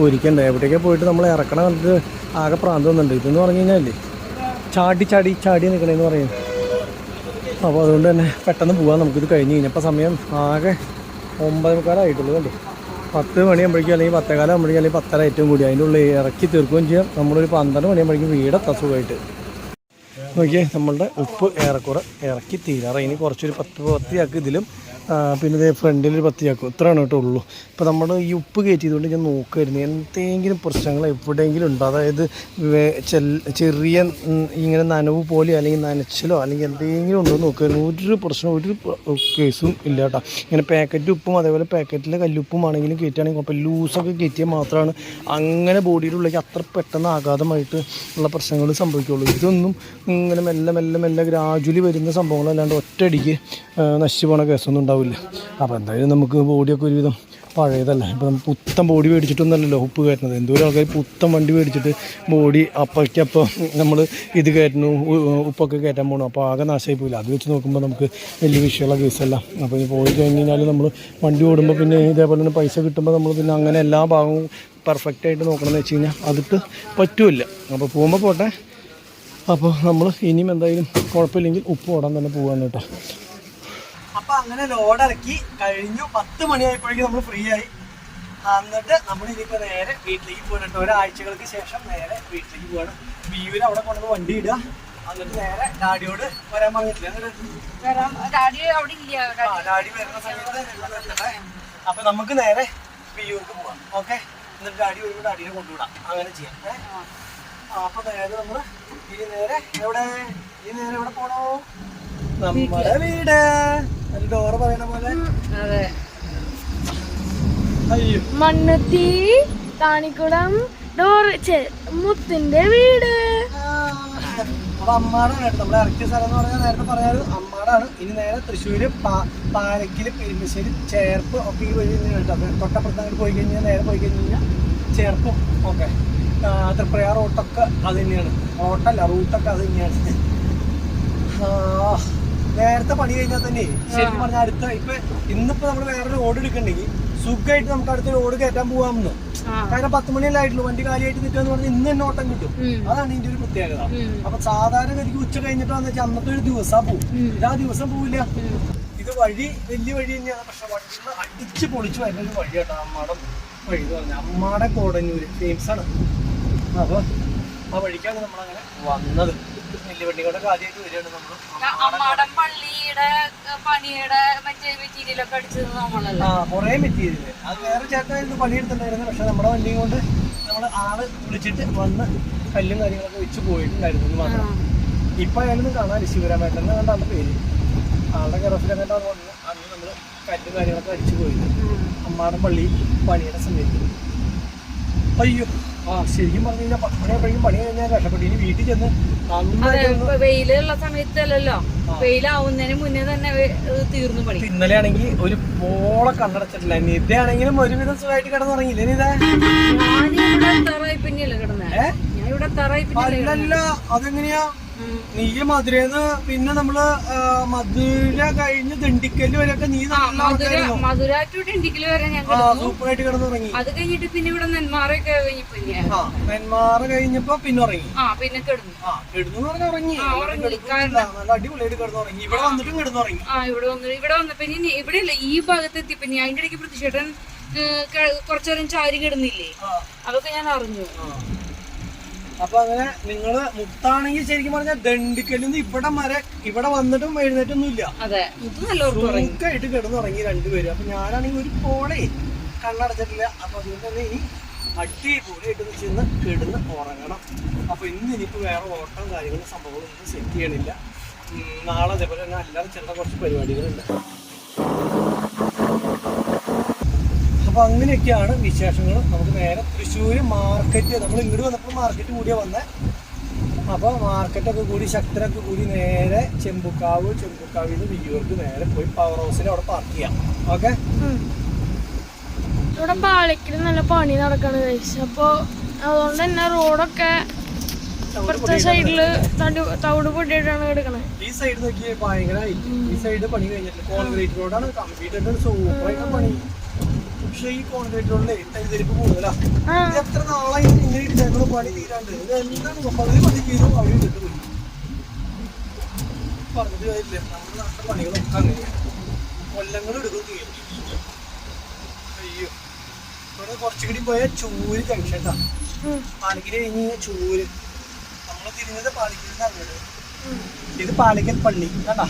ഒരിക്കണ്ടേ. എവിടേക്കൊക്കെ പോയിട്ട് നമ്മൾ ഇറക്കണം കണ്ടിട്ട് ആകെ പ്രാന്ത് വന്നിട്ടുണ്ട്. ഇതെന്ന് പറഞ്ഞു കഴിഞ്ഞാൽ ചാടി നിൽക്കണമെന്ന് പറയുന്നത്. അപ്പോൾ അതുകൊണ്ട് തന്നെ പെട്ടെന്ന് പോകാം നമുക്കിത് കഴിഞ്ഞ് കഴിഞ്ഞപ്പോൾ. സമയം ആകെ 9:15 കണ്ടു. 10 മണിയാകുമ്പോഴേക്കും അല്ലെങ്കിൽ 10:15 ആകുമ്പോഴേക്കും അല്ലെങ്കിൽ 10:30 ഏറ്റവും കൂടി അതിൻ്റെ ഉള്ളിൽ ഇറക്കി തീർക്കുകയും ചെയ്യാം. നമ്മളൊരു 12 മണിയാകുമ്പോഴേക്കും വീടെത്താൻ സുഖമായിട്ട്. നോക്കിയേ, നമ്മളുടെ ഉപ്പ് ഏറെക്കുറെ ഇറക്കി തീരാറ്. ഇനി കുറച്ചൊരു 10 ഇതിലും പിന്നെ ഇതേ ഫ്രണ്ടിലൊരു 10 ഇത്രയാണ് കേട്ടോ ഉള്ളൂ. ഇപ്പോൾ നമ്മൾ ഈ ഉപ്പ് കയറ്റിയതുകൊണ്ട് ഞാൻ നോക്കുമായിരുന്നു എന്തെങ്കിലും പ്രശ്നങ്ങൾ എവിടെയെങ്കിലും ഉണ്ടോ. അതായത് ചെറിയ ഇങ്ങനെ നനവ് പോലെ അല്ലെങ്കിൽ നനച്ചിലോ അല്ലെങ്കിൽ എന്തെങ്കിലും ഉണ്ടോ എന്ന് നോക്കുമായിരുന്നു. ഒരു പ്രശ്നം ഒരു കേസും ഇല്ല കേട്ടോ. ഇങ്ങനെ പാക്കറ്റ് ഉപ്പും അതേപോലെ പാക്കറ്റിലെ കല്ലുപ്പും ആണെങ്കിലും കയറ്റുകയാണെങ്കിൽ അപ്പോൾ ലൂസൊക്കെ കയറ്റിയാൽ മാത്രമാണ് അങ്ങനെ ബോഡിയിലുള്ളിലേക്ക് അത്ര പെട്ടെന്ന് ആഘാതമായിട്ട് ഉള്ള പ്രശ്നങ്ങൾ സംഭവിക്കുകയുള്ളൂ. ഇതൊന്നും ഇങ്ങനെ മെല്ലെ ഗ്രാജുവലി വരുന്ന സംഭവങ്ങളല്ലാണ്ട് ഒറ്റയടിക്ക് നശിച്ചു പോണ കേസൊന്നും ഉണ്ടാവില്ല. അപ്പോൾ എന്തായാലും നമുക്ക് ബോഡിയൊക്കെ ഒരുവിധം പഴയതല്ല. ഇപ്പോൾ നമ്മൾ പുത്തൻ ബോഡി മേടിച്ചിട്ടൊന്നുമല്ലല്ലോ ഉപ്പ് കയറ്റുന്നത്. എന്തോരം ആൾക്കാർ പുത്തൻ വണ്ടി മേടിച്ചിട്ട് ബോഡി അപ്പോഴേക്കപ്പോൾ നമ്മൾ ഇത് കയറ്റുന്നു, ഉപ്പൊക്കെ കയറ്റാൻ പോകണം. അപ്പോൾ ആകെ നാശമായി പോയില്ല. അത് വെച്ച് നോക്കുമ്പോൾ നമുക്ക് വലിയ വിഷയമുള്ള കേസല്ല. അപ്പോൾ ഈ പോയി കഴിഞ്ഞ് കഴിഞ്ഞാൽ നമ്മൾ വണ്ടി ഓടുമ്പോൾ പിന്നെ ഇതേപോലെ തന്നെ പൈസ കിട്ടുമ്പോൾ നമ്മൾ പിന്നെ അങ്ങനെ എല്ലാ ഭാഗവും പെർഫെക്റ്റായിട്ട് നോക്കണമെന്ന് വെച്ച് കഴിഞ്ഞാൽ അതിട്ട് പറ്റുമില്ല. അപ്പോൾ പോകുമ്പോൾ പോട്ടെ. അപ്പോൾ നമ്മൾ ഇനിയും എന്തായാലും കുഴപ്പമില്ലെങ്കിൽ ഉപ്പ് ഓടാൻ തന്നെ പോകാൻ കേട്ടോ. അപ്പോൾ അങ്ങനെ ലോഡ് ഇറക്കി കഴിഞ്ഞു. 10 മണിയായപ്പോഴേക്കും നമ്മൾ ഫ്രീ ആയി. എന്നിട്ട് നമ്മൾ ഇനിയിപ്പോൾ നേരെ വീട്ടിലേക്ക് പോകണം. ഒരാഴ്ചകൾക്ക് ശേഷം നേരെ വീട്ടിലേക്ക് പോകണം. വ്യൂവിൽ അവിടെ കൊണ്ടുവന്ന് വണ്ടി ഇടുക. എന്നിട്ട് നേരെ ഡാഡിയോട് വരാൻ പറഞ്ഞിട്ടില്ല. ഡാഡി വരുന്ന സമയത്ത് അപ്പോൾ നമുക്ക് നേരെ വ്യൂർക്ക് പോകാം. ഓക്കെ, എന്നിട്ട് ഡാഡി വരുമ്പോൾ ഡാഡിനെ കൊണ്ടുവിടാം. അങ്ങനെ ചെയ്യാം. അപ്പോൾ നേരെ നമ്മൾ ഇനി നേരെ എവിടെ പോണോ? നമ്മുടെ വീട്. ഡോറ് പറയണ പോലെ മണ്ണുത്തി താണിക്കുളം മുത്തിന്റെ വീട്. അപ്പൊ അമ്മാടാണ് കേട്ടോ നമ്മളെ ഇറക്കിയ സ്ഥലം എന്ന് പറഞ്ഞാൽ നേരത്തെ പറയാറ് അമ്മാടാണ്. ഇനി നേരെ തൃശ്ശൂര് പാലക്കില് പെരുമ്പശ്ശേരി ചേർപ്പ് ഒക്കെ ഈ വഴി കേട്ടോ. തൊട്ടപ്പുറത്ത് അങ്ങോട്ട് പോയി കഴിഞ്ഞാൽ നേരെ പോയി കഴിഞ്ഞ് കഴിഞ്ഞാൽ ചേർപ്പും ഓക്കെ തൃപ്രയാർ റോട്ടൊക്കെ അത് തന്നെയാണ്. റൂട്ടൊക്കെ അത് തന്നെയാണ്. നേരത്തെ പണി കഴിഞ്ഞാൽ തന്നെ ശരിക്കും പറഞ്ഞാൽ അടുത്ത ഇന്നിപ്പോ നമ്മൾ വേറെ ലോഡ് എടുക്കണ്ടെങ്കിൽ സുഖമായിട്ട് നമുക്ക് അടുത്ത ലോഡ് കയറ്റാൻ പോകാമെന്ന്. കാരണം 10 മണിയല്ലേ ആയിട്ടുള്ളൂ. വണ്ടി കാലിയായിട്ട് നിൽക്കാന്ന് പറഞ്ഞാൽ ഇന്ന് തന്നെ ഓട്ടം കിട്ടും. അതാണ് ഇതിന്റെ ഒരു പ്രത്യേകത. അപ്പൊ സാധാരണ ഗതിക്ക് ഉച്ച കഴിഞ്ഞിട്ടാന്ന് വെച്ചാൽ അന്നത്തെ ഒരു ദിവസം പോവും. ഇത് ആ ദിവസം പോവില്ല. ഇത് വഴി വലിയ വഴി തന്നെയാണ്, പക്ഷെ വണ്ടിയിൽ അടിച്ച് പൊളിച്ച് വരുന്ന ഒരു വഴി കേട്ടോ. അമ്മാടം വഴി എന്ന് പറഞ്ഞാൽ അമ്മാടെ കോടന്നൂര് ഫേമസ് ആണ്. അപ്പോൾ ആ വഴിക്കാണ് നമ്മളങ്ങനെ വന്നത്. വലിയ വണ്ടികളുടെ ആദ്യമായിട്ട് വരികയാണ് നമ്മൾ. കുറേ മെറ്റീരിയൽ അത് വേറെ ചേട്ടനായിരുന്നു പണിയെടുത്തിട്ടുണ്ടായിരുന്നു. പക്ഷെ നമ്മുടെ വണ്ടിയും കൊണ്ട് നമ്മൾ ആള് വിളിച്ചിട്ട് വന്ന് കല്ലും കാര്യങ്ങളൊക്കെ വെച്ച് പോയിട്ടുണ്ടായിരുന്നു മാത്രം. ഇപ്പൊ അയാളൊന്നും കാണാൻ ശിവരാമേട്ടൻ കണ്ട ആളുടെ പേര്. ആളുടെ ഗറഫിലൊക്കെ വന്ന് അന്ന് നമ്മള് കല്ലും കാര്യങ്ങളൊക്കെ അടിച്ചു പോയത് അമ്മാടൻ പള്ളി പണിയുടെ സമയത്ത്. അയ്യോ ശരിക്കും പറഞ്ഞു കഴിഞ്ഞാൽ 10 മണിയാകുമ്പോഴേക്കും പണി കഴിഞ്ഞാൽ രക്ഷപ്പെട്ടു. ഇനി വീട്ടിൽ ചെന്ന് വെയിലുള്ള സമയത്തല്ലോ, വെയിലാവുന്നതിന് മുന്നേ തന്നെ തീർന്നു പണി. ഇന്നലെ ആണെങ്കിൽ ഒരു പോളെ കണ്ണടച്ചിട്ടില്ല. നിതയാണെങ്കിലും ഒരുവിധം സുഖമായിട്ട് കിടന്നുറങ്ങിയില്ലേ നിത? അല്ലല്ല, അതെങ്ങനെയാ? നീ മധുരന്ന് പിന്നെ നമ്മള് മധുര കഴിഞ്ഞ് ദിണ്ടിക്കല് വരെയൊക്കെ നീ മധുര ടു ദിണ്ടിക്കല് വരെ സൂപ്പറായിട്ട് കിടന്നുറങ്ങി. അത് കഴിഞ്ഞിട്ട് പിന്നെ ഇവിടെ നെന്മാറൊക്കെ നെന്മാറ കഴിഞ്ഞപ്പോ പിന്നെ ഉറങ്ങി. പിന്നെ കിടന്നു പറഞ്ഞ ഉറങ്ങി. നല്ല അടിപൊളിയായിട്ട് കിടന്നുറങ്ങി. ഇവിടെ വന്നിട്ടും കിടന്നുറങ്ങി. ഇവിടെ വന്നപ്പോ ഇവിടെ ഇല്ല, ഈ ഭാഗത്ത് എത്തിയപ്പോ ഞാൻ അതിന്റെ ഇടയ്ക്ക് പ്രതിഷേധൻ കുറച്ചേരം ചാരി കിടന്നില്ലേ, അതൊക്കെ ഞാൻ അറിഞ്ഞു. അപ്പൊ അങ്ങനെ നിങ്ങള് മുത്താണെങ്കിൽ ശരിക്കും പറഞ്ഞാൽ ദണ്ടിക്കലിന്ന് ഇവിടെ വന്നിട്ടും എഴുന്നേറ്റൊന്നും ഇല്ല. സുഖമായിട്ട് കിടന്നുറങ്ങി രണ്ടുപേരും. അപ്പൊ ഞാനാണെങ്കിൽ ഒരു പോളെ കണ്ണടച്ചിട്ടില്ല. അപ്പൊ അതുകൊണ്ട് തന്നെ ഇനി അടിപൊളിയായിട്ട് ചെന്ന് കിടന്ന് ഉറങ്ങണം. അപ്പൊ ഇനിയിപ്പോ വേറെ ഓട്ടം കാര്യങ്ങളും സംഭവങ്ങളൊന്നും സെറ്റ് ചെയ്യണില്ല. നാളെ അതേപോലെ തന്നെ അല്ലാതെ ചെറുത കുറച്ച് പരിപാടികളുണ്ട്. അപ്പൊ അങ്ങനെയൊക്കെയാണ് വിശേഷങ്ങൾ. നമുക്ക് നേരെ തൃശ്ശൂര് മാർക്കറ്റ്, നമ്മൾ ഇങ്ങോട്ട് വന്നപ്പോൾ മാർക്കറ്റ് കൂടിയാ വന്നേ. അപ്പോൾ മാർക്കറ്റൊക്കെ കൂടി ശക്തരൊക്കെ കൂടി നേരെ ചെമ്പുക്കാവിൽ നിന്ന് വിയ്യൂർക്ക് നേരെ പോയി പവർ ഹൗസിൽ അവിടെ പാർക്ക് ചെയ്യാം. ഓക്കെ, ഇവിടെ പാലക്കിൽ നല്ല പണി നടക്കണ അപ്പൊ അതുകൊണ്ട് തന്നെ റോഡൊക്കെ ഇപ്പുറത്തെ സൈഡില് തവിട് പൊട്ടിയിട്ടാണ് കിടക്കണേ. ഈ സൈഡ് നോക്കിയേ ഭയങ്കരമായിട്ട്. ഈ സൈഡ് പണി കഴിഞ്ഞിട്ട് കോൺക്രീറ്റ് റോഡാണ്, കംപ്ലീറ്റ് സൂപ്പറായിട്ട് പണി. പക്ഷെ ഈ കോൺക്രീറ്റ് റോഡിലെ തരിപ്പ് കൂടുതലാ. ഇത് എത്ര നാളായി ഇങ്ങനെ ഇട്ടേക്കണ പണി തീരാണ്ട്. ഇത് എന്താണ് പകുതി പണി ചെയ്തു അവിടെ ഇട്ടിട്ട് പോയി. പറഞ്ഞിട്ട് കാര്യമില്ല, നമ്മുടെ നാട്ടിലെ പണികളൊക്കെ അങ്ങനെയാണ്, കൊല്ലങ്ങൾ എടുക്കും തീരും. അയ്യോ, ഇവിടെ കുറച്ചുകൂടി പോയ ചൂര് ജംഗ്ഷൻ ട്ടാ. പാലക്കിൽ കഴിഞ്ഞ് ചൂര്. നമ്മള് തിരിഞ്ഞത് പാലക്കിൽ അങ്ങോട്ട്. ഇത് പാലക്കൽ പള്ളി കണ്ടാ.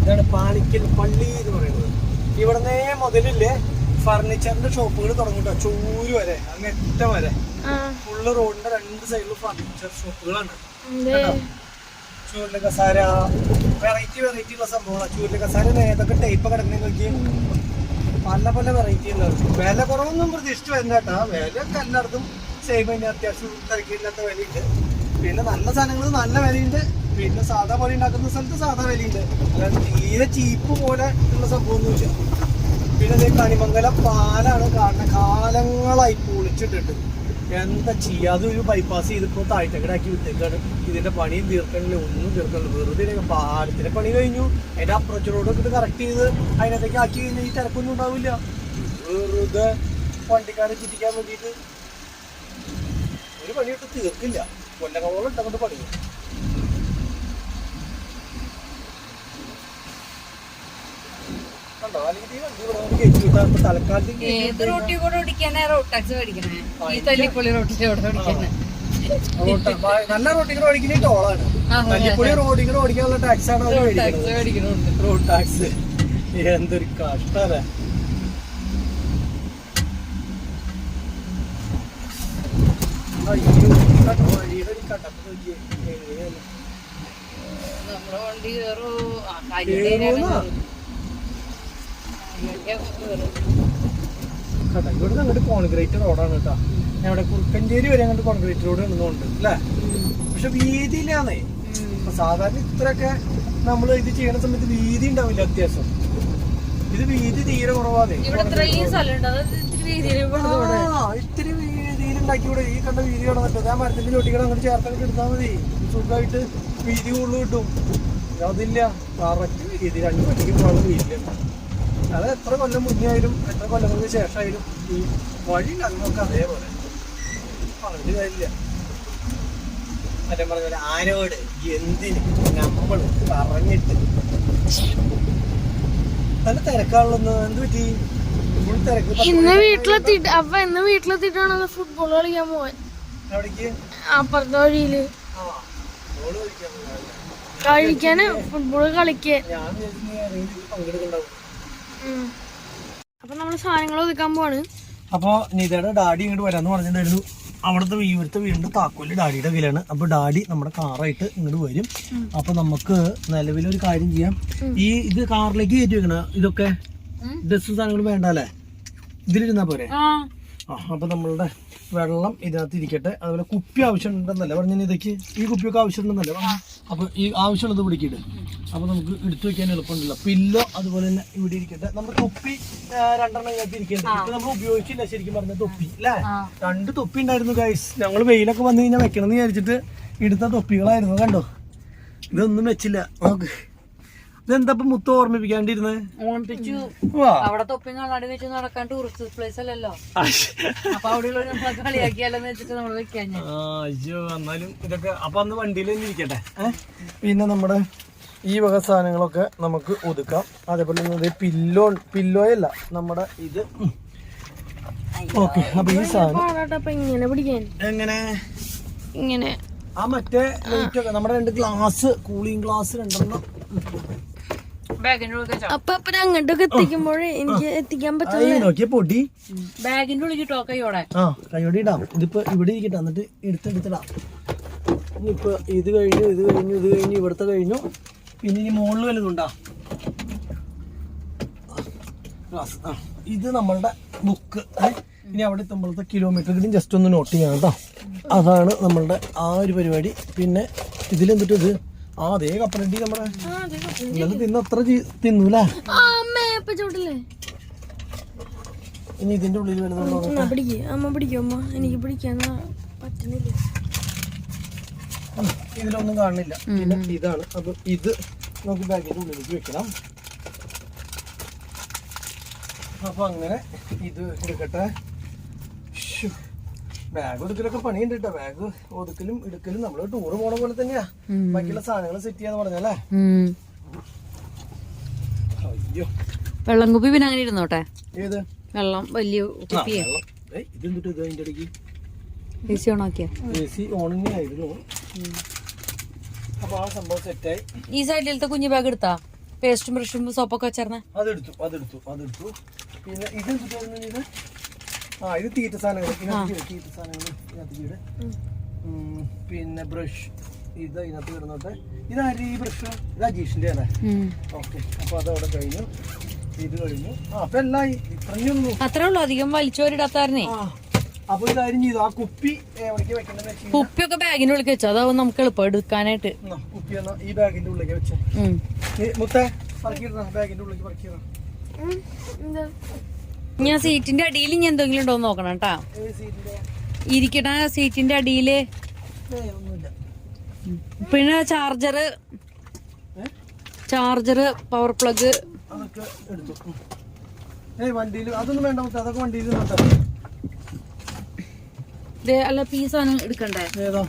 ഇതാണ് പാലിക്കൽ പള്ളി എന്ന് പറയുന്നത്. ഇവിടുന്ന് മുതലില്ലേ ഫർണിച്ചറിന്റെ ഷോപ്പുകൾ തുടങ്ങും ചൂര് വരെ, അങ്ങറ്റം വരെ ഫുള്ള് റോഡിന്റെ 2 സൈഡിലും ഫർണിച്ചർ ഷോപ്പുകളാണ്. ചൂരിലെ കസാര വെറൈറ്റി ഉള്ള സംഭവങ്ങളാണ്. ചൂരിലെ കസാര ഏതൊക്കെ ടൈപ്പ് കിടക്കുന്ന നോക്കി, പല വെറൈറ്റി ഉള്ളത്. വില കുറവൊന്നും പ്രതീക്ഷിച്ച് വരണ്ട കേട്ടാ. വിലയൊക്കെ എല്ലായിടത്തും സെയിം തന്നെ, അത്യാവശ്യം തിരക്കില്ലാത്ത വിലയുണ്ട്. പിന്നെ നല്ല സാധനങ്ങൾ നല്ല വിലയുണ്ട്. പിന്നെ സാധാ പോലെ ഉണ്ടാക്കുന്ന സ്ഥലത്ത് സാധാ വിലയുണ്ട്. അല്ലാതെ തീരെ ചീപ്പ് പോലെ ഉള്ള സംഭവമൊന്നുമില്ല. പിന്നെ അതേ കണിമംഗലം പാലാണ് കാണുന്നത്. കാലങ്ങളായി പൊളിച്ചിട്ടിട്ട് എന്താ ചെയ്യുക. അതൊരു ബൈപ്പാസ് ചെയ്തിപ്പോൾ താഴ്ചക്കടാക്കി വിട്ടേക്കാണ്. ഇതിന്റെ പണിയും തീർക്കണില്ല, ഒന്നും തീർക്കണില്ല. വെറുതെ പാലത്തിന്റെ പണി കഴിഞ്ഞു, അതിന്റെ അപ്രോച്ച് റോഡൊക്കെ ഇത് കറക്റ്റ് ചെയ്ത് അതിനകത്തേക്ക് ആക്കി കഴിഞ്ഞാൽ ഈ തിരക്കൊന്നും ഉണ്ടാവില്ല. വെറുതെ വണ്ടിക്കാരെ ചുറ്റിക്കാൻ വേണ്ടിയിട്ട് ഒരു പണിയിട്ട് തീർക്കില്ല. കൊല്ലങ്ങളോളം ഇട്ടങ്ങോട്ട് പണി. നല്ല റോട്ടിൽ ഓടിക്കുന്ന ടോളാണ്. തല്ലിപ്പൊളി റോഡിൽ ഓടിക്കാനുള്ള ടാക്സ് ആണ് റോഡ് ടാക്സ്. എന്തൊരു കഷ്ടല്ലേ. വഴിയുടെ ഒരു കട്ടപ്പ് നോക്കിയേ. നമ്മുടെ വണ്ടി ഇവിടുന്ന് അങ്ങോട്ട് കോൺക്രീറ്റ് റോഡാണ് കേട്ടോ. ഞങ്ങളുടെ കുറുക്കഞ്ചേരി വരെ അങ്ങോട്ട് കോൺക്രീറ്റ് റോഡ് ഉണ്ടെന്നുണ്ട് അല്ലേ. പക്ഷെ വീതിയില്ലാന്നേ. സാധാരണ ഇത്രയൊക്കെ നമ്മൾ ഇത് ചെയ്യണ സമയത്ത് വീതി ഉണ്ടാവില്ല. അത്യാവശ്യം ഇത് വീതി തീരെ കുറവാണ്. ഇത്തിരി വീതിയിൽ ഉണ്ടാക്കിയൂടെ. ഈ കണ്ട വീതി കിടന്നിട്ട് ആ മരത്തിന്റെ ചൊട്ടികൾ അങ്ങോട്ട് ചേർത്തൊക്കെ എടുത്താൽ മതി. സുഖമായിട്ട് വീതി കൂടുതൽ കിട്ടും. അതില്ല, കറക്റ്റ് വീതി 2 വണ്ടിക്ക് പോകാനുള്ള വീതിയില്ല. അത് എത്ര കൊല്ലം മുന്നേ ആയാലും എത്ര കൊല്ലങ്ങൾക്ക് ശേഷമായാലും ഈ വഴി നമുക്ക് അതേപോലെ പറഞ്ഞിട്ട് കാര്യമില്ല. മറ്റേ പറഞ്ഞ ആരോട് എന്തിന് നമ്മൾ പറഞ്ഞിട്ട് നല്ല തിരക്കാണല്ലോ. എന്ത് പറ്റി? ഇന്ന് വീട്ടിലെത്തിയിട്ടാണ് ഫുട്ബോൾ കളിക്കാൻ പോവാൻ. അപ്പുറത്തെ വഴിയില് കഴിക്കാന് ഫുട്ബോൾ കളിക്കാൻ. അപ്പൊ നമ്മള് സാധനങ്ങൾ ഒതുക്കാൻ പോവാണ്. അപ്പൊ നിതയുടെ ഡാഡി ഇങ്ങോട്ട് വരാന്ന് പറഞ്ഞിട്ടുണ്ടായിരുന്നു. അവിടുത്തെ വീടിന്റെ താക്കോല് ഡാഡിയുടെ കയ്യിലാണ്. അപ്പൊ ഡാഡി നമ്മുടെ കാറായിട്ട് ഇങ്ങോട്ട് വരും. അപ്പൊ നമുക്ക് നിലവിലൊരു കാര്യം ചെയ്യാം. ഇത് കാറിലേക്ക് കയറ്റി വെക്കണ ഇതൊക്കെ ഡ്രസ്സും സാധനങ്ങളും വേണ്ട അല്ലേ? ഇതിലിരുന്നാ പോരെ? അപ്പൊ നമ്മളുടെ വെള്ളം ഇതിനകത്ത് ഇരിക്കട്ടെ. അതുപോലെ കുപ്പി ആവശ്യമുണ്ടെന്നല്ലേ പറഞ്ഞ ഇതൊക്കെ? ഈ കുപ്പിയൊക്കെ ആവശ്യമുണ്ടെന്നല്ലേ? അപ്പൊ ഈ ആവശ്യമുള്ളത് പിടിക്കിട്ട്. അപ്പൊ നമുക്ക് എടുത്തു വെക്കാൻ എളുപ്പമുണ്ടല്ലോ. പില്ലോ അതുപോലെ തന്നെ ഇവിടെ ഇരിക്കട്ടെ. നമ്മുടെ തൊപ്പി 2 ഇതിനകത്ത് ഇരിക്കേണ്ടത്. ഇപ്പൊ നമ്മൾ ഉപയോഗിച്ചില്ല ശരിക്കും പറഞ്ഞ തൊപ്പി അല്ലേ? 2 തൊപ്പി ഉണ്ടായിരുന്നു ഗൈസ്. ഞങ്ങൾ വെയിലൊക്കെ വന്നു കഴിഞ്ഞാൽ വെക്കണം എന്ന് വിചാരിച്ചിട്ട് എടുത്ത തൊപ്പികളായിരുന്നു. കണ്ടോ, ഇതൊന്നും വെച്ചില്ല. നോക്ക്, ഇതെന്താ മുത്ത് ഓർമ്മിപ്പിക്കാണ്ടിരുന്നത്? ഓർമ്മിപ്പിച്ചു. അവിടെ തൊപ്പി കാണാടി വെച്ച് നടക്കാൻ ടൂറിസ്റ്റ് പ്ലേസ് അല്ലല്ലോ. അപ്പൊ അവിടെ കളിയാക്കിയാലെന്ന് വെച്ചിട്ട് നമ്മൾ വെക്കാൻ. അയ്യോ, എന്നാലും ഇതൊക്കെ അപ്പൊ അന്ന് വണ്ടിയിൽ തന്നെ ഇരിക്കട്ടെ. പിന്നെ നമ്മുടെ ഈ വക സാധനങ്ങളൊക്കെ നമുക്ക് ഒതുക്കാം. അതേപോലെ പില്ലോയല്ല നമ്മുടെ ഇത്. ഓക്കെ, അപ്പൊ ഈ സാധനം എങ്ങനെ ഇങ്ങനെ ആ മറ്റേ ലൈറ്റ് ഒക്കെ നമ്മുടെ 2 ഗ്ലാസ്, കൂളിംഗ് ഗ്ലാസ് 2 അപ്പൊ അങ്ങോട്ടൊക്കെ എത്തിക്കുമ്പോഴേ എനിക്ക് എത്തിക്കാൻ പറ്റില്ല. നോക്കിയ പൊടി ബാഗിന്റെ ഉള്ളിൽ കിട്ടോ കൈയോടെ? കൈയോടെ ഇടാം. ഇതിപ്പോ ഇവിടെ ഇരിക്കട്ടെ, എന്നിട്ട് എടുത്തിടാം. ഇനിയിപ്പോ ഇത് കഴിഞ്ഞു ഇവിടുത്തെ കഴിഞ്ഞു. പിന്നെ ഇനി മുകളിൽ വലുതുണ്ടാ? ഇത് നമ്മളുടെ ബുക്ക്. ഇനി അവിടെ എത്തുമ്പോഴത്തെ കിലോമീറ്ററുകളും ജസ്റ്റ് ഒന്ന് നോട്ട് ചെയ്യാം കേട്ടോ. അതാണ് നമ്മളുടെ ആ ഒരു പരിപാടി. പിന്നെ ഇതിലെന്തിട്ട് ഇത് അതേ കപ്പലണ്ടി നമ്മുടെ ഇന്നലെ തിന്നത്ര തിന്നൂലേ? ഇനി ഇതിന്റെ ഉള്ളിൽ എനിക്ക് പിടിക്കാൻ പറ്റുന്നില്ല. ഇതിലൊന്നും കാണുന്നില്ല. പിന്നെ ഇതാണ്. അപ്പൊ ഇത് നമുക്ക് ബാഗിന്റെ ഉള്ളിലേക്ക് വെക്കണം. അപ്പൊ അങ്ങനെ ഇത് എടുക്കട്ടെ. ബാഗ് ഒതുക്കലൊക്കെ പണിയുണ്ട് കേട്ടോ. ബാഗ് ഒതുക്കലും എടുക്കലും നമ്മള് ടൂറ് പോണ പോലെ തന്നെയാ. ബാക്കിയുള്ള സാധനങ്ങൾ സെറ്റ് ചെയ്യാന്ന് പറഞ്ഞല്ലേ? അയ്യോ, വെള്ളം കുപ്പി പിന്നെ അങ്ങനെ ഇരുന്നോട്ടെ. ഏത് വെള്ളം വലിയ കുപ്പിയാ? ഇതെന്തിട്ട് ഇത് അതിന്റെ ഇടയ്ക്ക് AC ഓൺ ആക്കിയ? AC ഓൺ തന്നെ ആയിരുന്നു. അപ്പൊ ആ സംഭവം സെറ്റായി. ഈ സൈഡിലത്തെ കുഞ്ഞു ബാഗ് എടുത്താ? പേസ്റ്റും ബ്രഷും സോപ്പൊക്കെ വെച്ചേർന്നെ? അതെടുത്തു. പിന്നെ ഇത് ഇത് തീറ്റ സാധനങ്ങൾ. പിന്നെ ബ്രഷ് ഇത് അതിനകത്ത് കിടന്നോട്ടെ. ഇതാര് ഈ ബ്രഷ്? ഇത് അജീഷിന്റെ അല്ലേ? ഓക്കെ, അപ്പൊ അതവിടെ കഴിഞ്ഞു. ഇത് കഴിഞ്ഞു. അപ്പൊ എല്ലാം ഇത്രയുള്ളൂ. അത്രേ ഉള്ളൂ, അധികം വലിച്ചോരിടാത്തായിരുന്നേ. അപ്പൊ ഒരു കാര്യം ചെയ്തു, ആ കുപ്പി എവിടേക്ക് വെക്കണ്ടെന്ന് വെച്ചാൽ കുപ്പിയൊക്കെ ബാഗിന്റെ ഉള്ളിൽ വെച്ചോ, അതാവും നമുക്ക് എളുപ്പം എടുക്കാനായിട്ട്. കുപ്പി എന്നാ ഈ ബാഗിന്റെ ഉള്ളിലേക്ക് വെച്ചേ. മുത്തേ പറക്കിടണം, ബാഗിന്റെ ഉള്ളിലേക്ക് പറക്കിടണം. ഞാൻ സീറ്റിന്റെ അടിയിൽ ഇനി എന്തെങ്കിലും ഉണ്ടോ നോക്കണം കേട്ടാ. ഇരിക്കണ സീറ്റിന്റെ അടിയില്. പിന്നെ ചാർജർ പവർ പ്ലഗ് അതൊക്കെ എടുത്തു. വണ്ടിയിൽ അതൊന്നും വേണ്ട, അതൊക്കെ വണ്ടിയിൽ അല്ല പീസാണ് എടുക്കണ്ടേ? ഏതാ?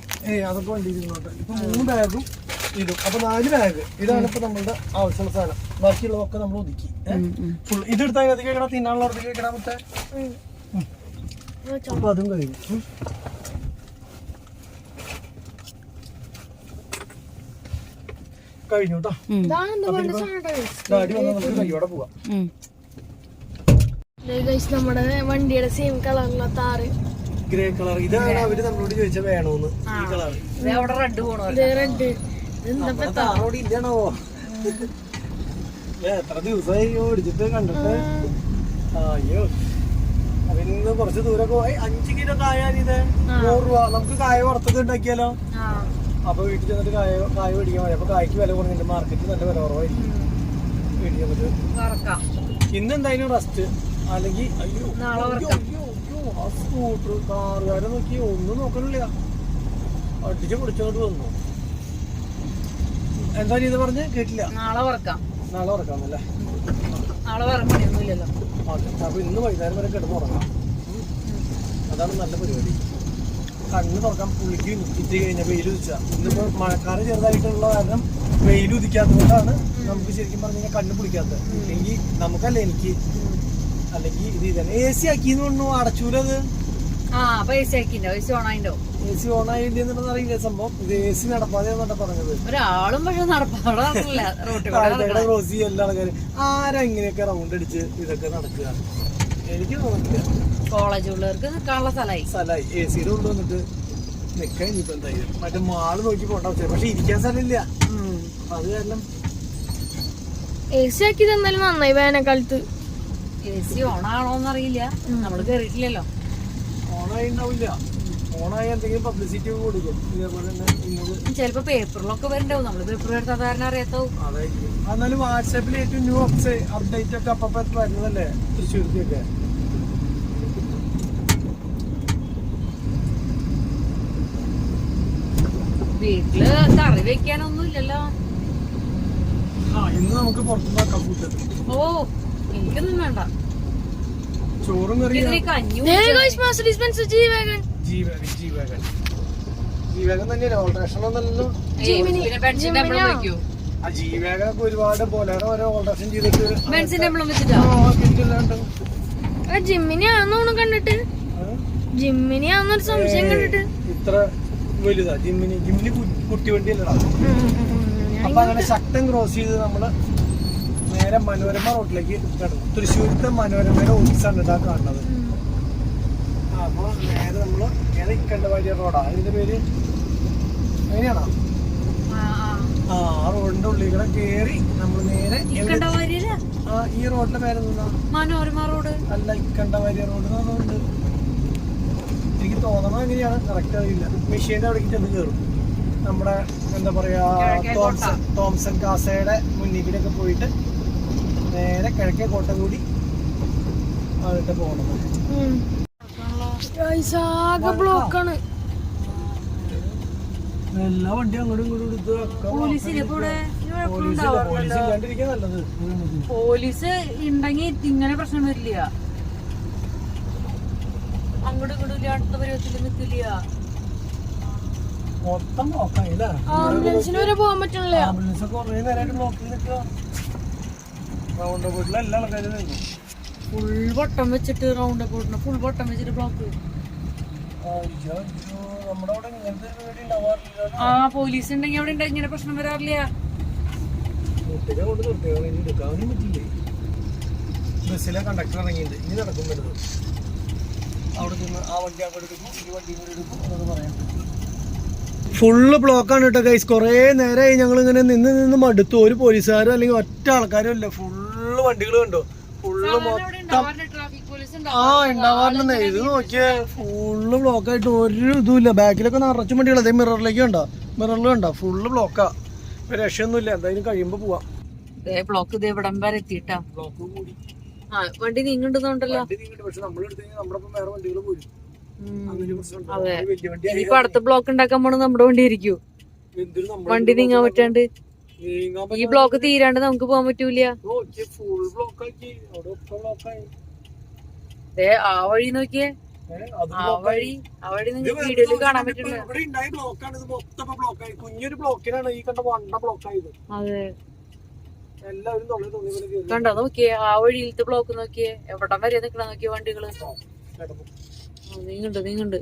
അതൊക്കെ വണ്ടിയിൽ ഇരുന്നോട്ടെ. ഇപ്പൊ 3 ബാഗും ഇതും. അപ്പൊ 4 ബാഗ്. ഇതാണ് ഇപ്പൊ നമ്മളുടെ ആവശ്യമുള്ള സാധനം. ബാക്കിയുള്ളതൊക്കെ നമ്മൾ ഒതുക്കി. ഇതെടുത്താൽ അത് കേൾക്കണം, തിന്നാനുള്ള അടുത്ത് കേൾക്കണം. മറ്റേ അപ്പൊ അതും കഴിഞ്ഞു. കേട്ടോ. ഡാഡി വന്നാൽ നമുക്ക് കൈയോടെ പോവാം. നമ്മുടെ വണ്ടിയുടെ സെയിം കളറുള്ള താറ്, ഗ്രേ കളർ. ഇതാണ് അവര് നമ്മളോട് ചോദിച്ച വേണോന്ന്. ഈ കളർ റെഡ്. താറോട് ഇല്ലാണോ? എത്ര ദിവസമായി ഓടിച്ചിട്ട് കണ്ടിട്ട്. അയ്യോ, അതിന് കുറച്ച് ദൂരം പോയി. 5 കിലോ കായ. ഇത് 100 രൂപ. നമുക്ക് കായ വറുത്തത് ഉണ്ടാക്കിയാലോ? അപ്പൊ വീട്ടിൽ ചെന്നിട്ട് കായ മേടിക്കാൻ മതി. അപ്പൊ കായ്ക്ക് വില കുറഞ്ഞിട്ട് മാർക്കറ്റിൽ നല്ല വില കുറവായിരിക്കും. മേടിക്കാൻ പറ്റും. ഇന്ന് എന്തായാലും റെസ്റ്റ്. അല്ലെങ്കിൽ അയ്യോ ആ സ്കൂട്ടർ കാറുകാരെ നോക്കി ഒന്നും നോക്കണില്ല. അടിച്ച് പിടിച്ചോണ്ട് വന്നു. എന്താ ചെയ്ത് പറഞ്ഞ് കേട്ടില്ല. നാളെ ഉറക്കാന്നല്ലേ? നാളെ ഉറങ്ങണിയൊന്നുമില്ലല്ലോ. അപ്പൊ ഇന്ന് വൈകുന്നേരം വരെ കിടന്ന് ഉറങ്ങാം. അതാണ് നല്ല പരിപാടി. കണ്ണ് തുറക്കാൻ പുള്ളിക്ക് ഇത്തിരി കഴിഞ്ഞ വെയിൽ ഉദിച്ച. ഇന്നിപ്പോ മഴക്കാറ് ചെറുതായിട്ടുള്ള കാരണം വെയിൽ ഉദിക്കാത്തതുകൊണ്ടാണ് നമുക്ക് ശരിക്കും പറഞ്ഞു കഴിഞ്ഞാൽ കണ്ണ് പിടിക്കാത്തത്. ഇല്ലെങ്കിൽ നമുക്കല്ല, എനിക്ക് അല്ലെങ്കിൽ ഇത് ഇതന്നെ എ സി ആക്കിന്ന് പറഞ്ഞു. അടച്ചൂലത് AC ഓൺ ആയില്ലെന്നുള്ളത് അറിയില്ല സംഭവം. ഇത് AC നടപ്പാതെ പറഞ്ഞത്. ഒരാളും പക്ഷെ ക്രോസ് ചെയ്യും എല്ലാ ആൾക്കാരും. ആരാ ഇങ്ങനെയൊക്കെ റൗണ്ട് അടിച്ച് ഇതൊക്കെ നടക്കുക? എനിക്ക് തോന്നുന്നില്ല. കോളേജ് പിള്ളേർക്ക് നിൽക്കാനുള്ള സ്ഥലമായി AC കൊണ്ടുവന്നിട്ട് നിക്കാൻ. ഇനിയിപ്പോ എന്തായാലും മറ്റേ മാള് നോക്കി പോകേണ്ട അവസ്ഥ. പക്ഷെ ഇരിക്കാൻ സ്ഥലമില്ല. അത് കാരണം AC ആക്കി തന്നാലും നന്നായി. വേനൽക്കാലത്ത് AC ഓണാണോന്നറിയില്ല, നമ്മള് കേറിയിട്ടില്ലല്ലോ. ഓണായി ഉണ്ടാവില്ല. ഓണായി എന്തെങ്കിലും പബ്ലിസിറ്റി കൊടുക്കും. ഇതേപോലെ തന്നെ ചിലപ്പോ പേപ്പറിലൊക്കെ വരണ്ടാവും. നമ്മള് പേപ്പർ എടുത്താൽ സാധാരണ അറിയാത്താവും. അതായിരിക്കും. എന്നാലും വാട്സാപ്പിൽ ഏറ്റവും ന്യൂ അപ്ഡേറ്റ് ഒക്കെ അപ്പൊ വരുന്നതല്ലേ തൃശ്ശൂർക്കൊക്കെ. വീട്ടില് കറി വെക്കാനൊന്നും ഇല്ലല്ലോ. ഇന്ന് നമുക്ക് പുറത്തുനിന്നാക്കാം ഫുഡ്. ഓ, എനിക്കൊന്നും വേണ്ട. ചോറും കറിയും. ജീവകം തന്നെയല്ലേ ഓൾട്രേഷൻ ഒന്നല്ലോ. ജീവകൊക്കെ ഒരുപാട് പോലെ ഓരോ ഓൾട്രേഷൻ ചെയ്തിട്ട് ജിമ്മിനെയാണെന്ന് കണ്ടിട്ട്, ജിമ്മിനെയാണെന്നൊരു സംശയം കണ്ടിട്ട്. ഇത്ര വലുതാ ജിമ്മിന് കുട്ടി വണ്ടിയല്ലടാ. അപ്പൊ അങ്ങനെ ശക്തം ക്രോസ് ചെയ്ത് നമ്മള് നേരെ മനോരമ റോഡിലേക്ക് കിടന്നു. തൃശ്ശൂരത്തെ മനോരമയുടെ ഓഫീസാണ് ഇതാ കാണുന്നത്. അപ്പൊ നേരെ നമ്മള് നേരെ ഇക്കണ്ടവാരി റോഡാ. അതിന്റെ പേര് എങ്ങനെയാണോ? ആ റോഡിന്റെ ഉള്ളിൽ കൂടെ കേറി നമ്മള് നേരെ ഈ റോഡിന്റെ പേരെന്താ? മനോരമ റോഡ് അല്ല, ഇക്കണ്ടവാരി റോഡ് റോഡ്. എനിക്ക് തോന്നണം എങ്ങനെയാണ് കറക്റ്റ് അറിയില്ല. മെഷീന്റെ അവിടേക്ക് ചെന്ന് കയറും. നമ്മുടെ എന്താ പറയാ തോംസൺ കാസയുടെ മുന്നിലേക്കൊക്കെ പോയിട്ട് നേരെ കിഴക്കേ കോട്ട കൂടി അതിട്ട് പോകണം. ബ്ലോക്കാണ്. എല്ലാ വണ്ടിയും അങ്ങോട്ടും ഇങ്ങോട്ടും എടുത്ത് പോലീസ് ഇല്ലാണ്ടിരിക്കാൻ നല്ലത്. പോലീസ് ഉണ്ടെങ്കിൽ ഇങ്ങനെ പ്രശ്നം വരില്ല. അങ്ങോട്ടും ഇങ്ങോട്ടും ഇല്ലാത്ത പരുവത്തിൽ നിൽക്കില്ല. മൊത്തം ബ്ലോക്കായില്ല. ആംബുലൻസിന് വരെ പോകാൻ പറ്റണില്ല. ആംബുലൻസ് കുറെ നേരമായിട്ട് ബ്ലോക്കിൽ നിൽക്കുക. റൗണ്ട് ബോട്ടിൽ എല്ലാ ആൾക്കാരും നിന്നു. ഫുൾ വട്ടം വെച്ചിട്ട് റൗണ്ട് ബോട്ടിന് ഫുൾ വട്ടം വെച്ചിട്ട് ബ്ലോക്ക്. നമ്മുടെ അവിടെ ഇങ്ങനത്തെ പരിപാടി ഉണ്ടാവാറില്ല. പോലീസ് ഉണ്ടെങ്കിൽ അവിടെ ഇങ്ങനെ പ്രശ്നം വരാറില്ല. കുട്ടികളെ കൊണ്ട് നിർത്തിയാൽ ഇനി എടുക്കാനും പറ്റില്ലേ? ബസ്സിലെ കണ്ടക്ടർ ഇറങ്ങിയിട്ട് ഇനി നടക്കും വരുന്നത്. അവിടെ ചെന്ന് ആ വണ്ടി അങ്ങോട്ട് എടുക്കും, ഈ വണ്ടി കൂടെ എടുക്കും എന്നൊക്കെ പറയാം. ഫുള്ള് ബ്ലോക്കാണ് കേട്ടോ ഗൈസ്. കുറേ നേരമായി ഞങ്ങളിങ്ങനെ നിന്ന് മടുത്തു. ഒരു പോലീസുകാരും അല്ലെങ്കിൽ ഒറ്റ ആൾക്കാരും ഇല്ല. ഫുള്ള് വണ്ടികൾ കണ്ടോ? ഫുള്ള് മൊത്തം ഉണ്ടാവാറുണ്ടെന്നേ. ഇത് നോക്കിയേ, ഫുള്ള് ബ്ലോക്കായിട്ട് ഒരു ഇതുമില്ല. ബാക്കിലൊക്കെ നിറച്ചും വണ്ടികൾ. അതേ മിററിലേക്ക് കണ്ടോ? മിററിൽ കണ്ടോ? ഫുള്ള് ബ്ലോക്കാ. രക്ഷയൊന്നുമില്ല. എന്തായാലും കഴിയുമ്പോ പോവാം. ബ്ലോക്ക് ഇവിടം വരെ എത്തിയിട്ടാ. ബ്ലോക്ക് കൂടി. വണ്ടി നീങ്ങുന്നുണ്ടല്ലോ. പക്ഷെ നമ്മളെടുത്ത് നമ്മളൊപ്പം വേറെ വണ്ടികൾ പോരും. അതെ, ഇനിയിപ്പൊ അടുത്ത ബ്ലോക്ക് ഉണ്ടാക്കാൻ പോണ നമ്മുടെ വണ്ടി ആയിരിക്കും. വണ്ടി നീങ്ങാൻ പറ്റാണ്ട് ഈ ബ്ലോക്ക് തീരാണ്ട് നമുക്ക് പോകാൻ പറ്റൂല. ആ വഴി നോക്കിയേ, ആ വഴി നിങ്ങൾക്ക് വീഡിയോയില് കാണാൻ പറ്റില്ല. കുഞ്ഞൊരു ബ്ലോക്കിനാണ് ഈ കണ്ട വണ്ട ബ്ലോക്കായത്. അതെ, എല്ലാവരും കണ്ടോ? നോക്കിയേ ആ വഴിയിലത്തെ ബ്ലോക്ക് നോക്കിയേ. എവിടം വരെ നിക്കണ നോക്കിയേ വണ്ടികള്. നീങ്ങുണ്ട്.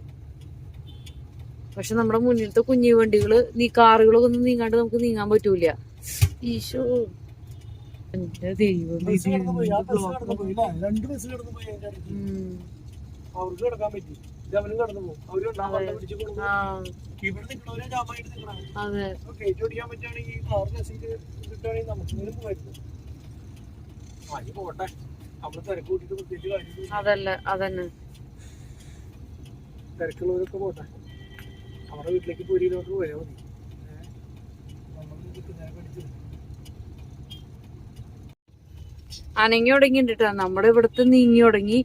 പക്ഷെ നമ്മുടെ മുന്നിലത്തെ കുഞ്ഞു വണ്ടികള് കാറുകളൊക്കെ ഒന്നും നീങ്ങാണ്ട് നമുക്ക് നീങ്ങാൻ പറ്റൂല. ഈശോ, എന്റെ ദൈവം. അതന്നെ തിരക്കുള്ളവരൊക്കെ പോട്ടെ. നമ്മുടെ വീട്ടിലേക്ക് ഒരു കിലോമീറ്റർ പോയാൽ മതി. അനങ്ങി തുടങ്ങിട്ടാ. നമ്മുടെ ഇവിടുത്തെ നീങ്ങി തുടങ്ങി.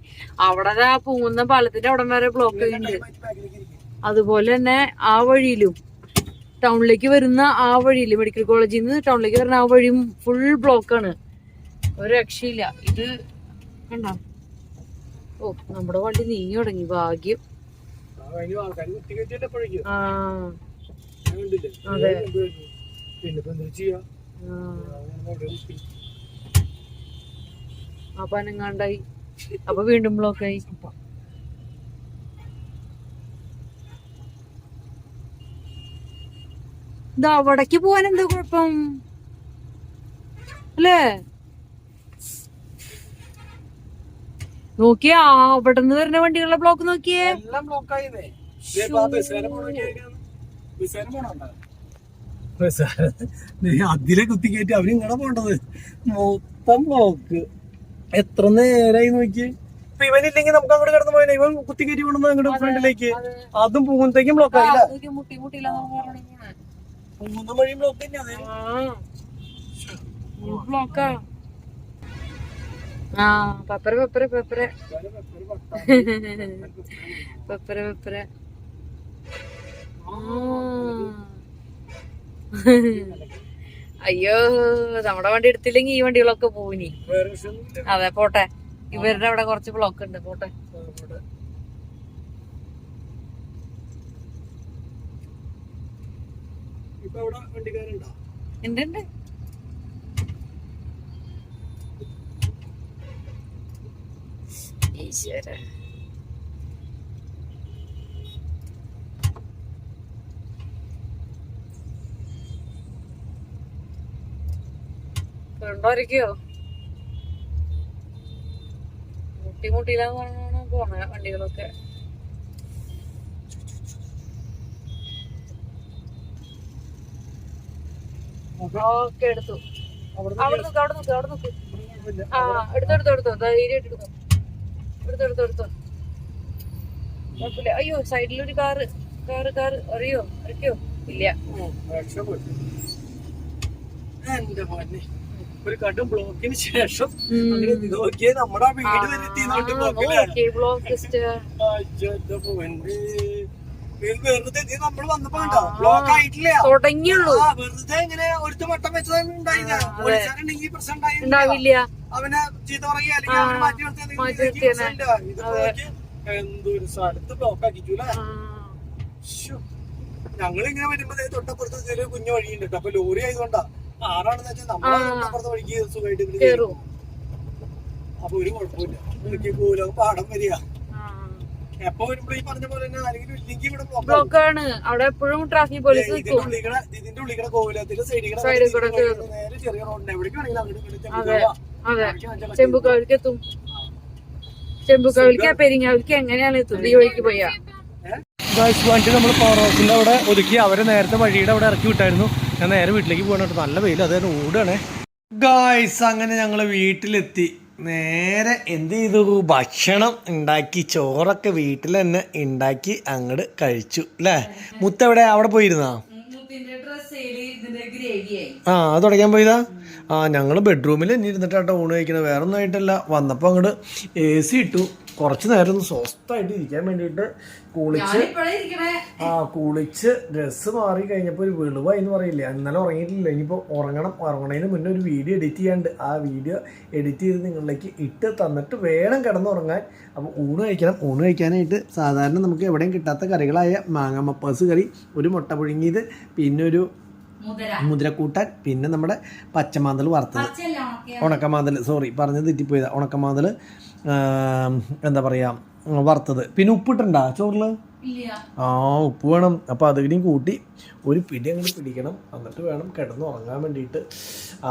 അവിടെ ആ പോകുന്ന പാലത്തിന്റെ അവിടെ വരെ ബ്ലോക്ക് ഉണ്ട്. അതുപോലെ തന്നെ ആ വഴിയിലും ടൗണിലേക്ക് വരുന്ന ആ വഴിയില്, മെഡിക്കൽ കോളേജിൽ നിന്ന് ടൗണിലേക്ക് വരുന്ന ആ വഴിയും ഫുൾ ബ്ലോക്കാണ്. ഒരു രക്ഷയില്ല. ഇത് കണ്ടോ? ഓ, നമ്മുടെ വണ്ടി നീങ്ങി തുടങ്ങി. ഭാഗ്യം. ആൾക്കാർ കുത്തി കയറ്റിയല്ലേ എപ്പോഴേക്കും ആ കണ്ടില്ലേ അതെ. പിന്നെ ഇപ്പൊ എന്താ ചെയ്യാ അപ്പൊ അനങ്ങാണ്ടായി. അപ്പൊ വീണ്ടും ബ്ലോക്കായി. ഇത് അവിടേക്ക് പോവാൻ എന്താ കുഴപ്പം അല്ലേ? നോക്കിയേ അവിടെ നിന്ന് വരുന്ന വണ്ടികളുടെ ബ്ലോക്ക് നോക്കിയേ. എല്ലാം ബ്ലോക്കായില്ലേ. അതിലെ കുത്തി കയറ്റി അവര് ഇങ്ങനെ പോണ്ടത് മൊത്തം ബ്ലോക്ക്. എത്ര നേരായി നോക്കി. ഇപ്പൊ ഇവനില്ലെങ്കിൽ നമുക്ക് അങ്ങോട്ട് കിടന്നു പോയാലേ. ഇവൻ കുത്തി കയറ്റി കൊണ്ടു അങ്ങോട്ട് ഫ്രണ്ടിലേക്ക്. അതും പോകുന്നത്തേക്കും ബ്ലോക്ക് ആയില്ല. പോകുന്ന വഴി ബ്ലോക്ക് തന്നെയാണ്. ബ്ലോക്കാ. ആ പെപ്പര പെപ്പര പെപ്പര പെപ്പര പെപ്പര. അയ്യോ നമ്മുടെ വണ്ടി എടുത്തില്ലെങ്കിൽ ഈ വണ്ടികളൊക്കെ പോവിനി. അതെ പോട്ടെ. ഇവരുടെ അവിടെ കുറച്ച് ബ്ലോക്ക് ഉണ്ട്. പോട്ടെ. ഉണ്ട് ഉണ്ട്. ഈശ്വര കണ്ടോരിക്കോ മുട്ടിയില്ലാന്ന് പറഞ്ഞാണ് പോണ വണ്ടികളൊക്കെ. ഓക്കെ എടുത്തു. അവിടെ നോക്ക് അവിടെ നോക്ക് അവിടെ നോക്ക്. ആ എടുത്തോ ധൈര്യമായിട്ട് എടുത്തോ. എടുത്തോ കുഴപ്പമില്ല. അയ്യോ സൈഡിലൊരു കാറ് അറിയോ അറിയോ ഇല്ല. എന്റെ മോനെ ഒരു കടും ബ്ലോക്കിന് ശേഷം നോക്കിയേ നമ്മുടെ വീട് വെറുതെ നമ്മള് വന്നപ്പോ ബ്ലോക്ക് ആയിട്ടില്ല. തുടങ്ങിയുള്ളൂ. വെറുതെ ഇങ്ങനെ ഒരുത്ത വട്ടം വെച്ചതുണ്ടെങ്കിൽ പ്രശ്നം ഉണ്ടാവില്ല. അവനെ ചീത്ത പറയുക അല്ലെങ്കിൽ അവനെ മാറ്റി നിർത്തിയാൽ എന്തൊരു സ്ഥലത്ത് ബ്ലോക്ക് ആക്കിക്കൂല. ഞങ്ങളിങ്ങനെ വരുമ്പോ തൊട്ടപ്പുറത്ത് ചെറിയ കുഞ്ഞു വഴിയുണ്ട് കേട്ടോ. അപ്പൊ ലോറി ആയതുകൊണ്ടാ. ആറാണെന്ന് വെച്ചാൽ നമ്മളെ തൊട്ടപ്പുറത്തെ വഴിക്ക് സുഖമായിട്ട് അപ്പൊ ഒരു കുഴപ്പമില്ല. പോലും പാടം വരിക. എപ്പോ വരുമ്പോ ഈ പറഞ്ഞ പോലെ തന്നെ ആരെങ്കിലും ഇല്ലെങ്കിൽ ഇവിടെ ബ്ലോക്ക് ആണ്. അവിടെ എപ്പോഴും ട്രാഫിക് പോലീസ് ഇതിന്റെ ഉള്ളിക്കടെ കോവിലത്തിന്റെ സൈഡിൽ നേരെ ചെറിയ റോഡിന് എവിടേക്ക് വേണമെങ്കിലും അതെ ചെമ്പുക്കാവിലേക്ക് എത്തും. ചെമ്പുക്കാവിലേക്ക് പെരിങ്ങാവിലേക്ക് എങ്ങനെയാണ് എത്തുന്നത്? ഈ വഴിക്ക് പോയാ വണ്ടി നമ്മൾ പവർ ഹൗസിന്റെ അവിടെ ഒതുക്കി അവരെ നേരത്തെ വഴിയുടെ അവിടെ ഇറക്കി വിട്ടായിരുന്നു. ഞാൻ നേരെ വീട്ടിലേക്ക് പോകണം. നല്ല വെയിൽ അത് തന്നെ ഓടുകയാണേ. ഗായ്സ് അങ്ങനെ ഞങ്ങള് വീട്ടിലെത്തി. നേരെ എന്ത് ചെയ്തു, ഭക്ഷണം ഉണ്ടാക്കി, ചോറൊക്കെ വീട്ടിൽ തന്നെ ഉണ്ടാക്കി അങ്ങോട്ട് കഴിച്ചു അല്ലേ. മുത്തെവിടെ? അവിടെ പോയിരുന്നാ? ആ അത് തുടങ്ങാൻ പോയതാ. ആ ഞങ്ങൾ ബെഡ്റൂമിൽ തന്നെ ഇരുന്നിട്ടാട്ടോ ഊണ് കഴിക്കുന്നത്. വേറെ ഒന്നും ആയിട്ടല്ല. വന്നപ്പോൾ അങ്ങോട്ട് AC ഇട്ടു. കുറച്ച് നേരം ഒന്ന് സ്വസ്ഥമായിട്ട് ഇരിക്കാൻ വേണ്ടിയിട്ട് കുളിച്ച് ഡ്രസ്സ് മാറി കഴിഞ്ഞപ്പോൾ ഒരു വെളുവായി എന്ന് പറയില്ല. ഇന്നലെ ഉറങ്ങിയിട്ടില്ല. ഇനിയിപ്പോൾ ഉറങ്ങണതിന് മുന്നേ ഒരു വീഡിയോ എഡിറ്റ് ചെയ്യാണ്ട് ആ വീഡിയോ എഡിറ്റ് ചെയ്ത് നിങ്ങളിലേക്ക് ഇട്ട് തന്നിട്ട് വേണം കിടന്നുറങ്ങാൻ. അപ്പോൾ ഊണ് കഴിക്കണം. ഊണ് കഴിക്കാനായിട്ട് സാധാരണ നമുക്ക് എവിടെയും കിട്ടാത്ത കറികളായ മാങ്ങ മപ്പാസ് കറി, ഒരു മുട്ട പുഴുങ്ങിയത്, പിന്നെ ഒരു മുതിരക്കൂട്ടാൻ, പിന്നെ നമ്മുടെ പച്ചമാന്തൽ വറുത്തത്, ഉണക്കമാന്തൽ, സോറി പറഞ്ഞത് തെറ്റിപ്പോയതാ, ഉണക്കമാന്തൽ എന്താ പറയുക വറുത്തത്. പിന്നെ ഉപ്പിട്ടുണ്ടാ ചോറിൽ? ആ ഉപ്പ് വേണം. അപ്പോൾ അതുകൂടിയും കൂട്ടി ഒരു പിടി അങ്ങോട്ട് പിടിക്കണം. എന്നിട്ട് വേണം കിടന്നുറങ്ങാൻ വേണ്ടിയിട്ട്.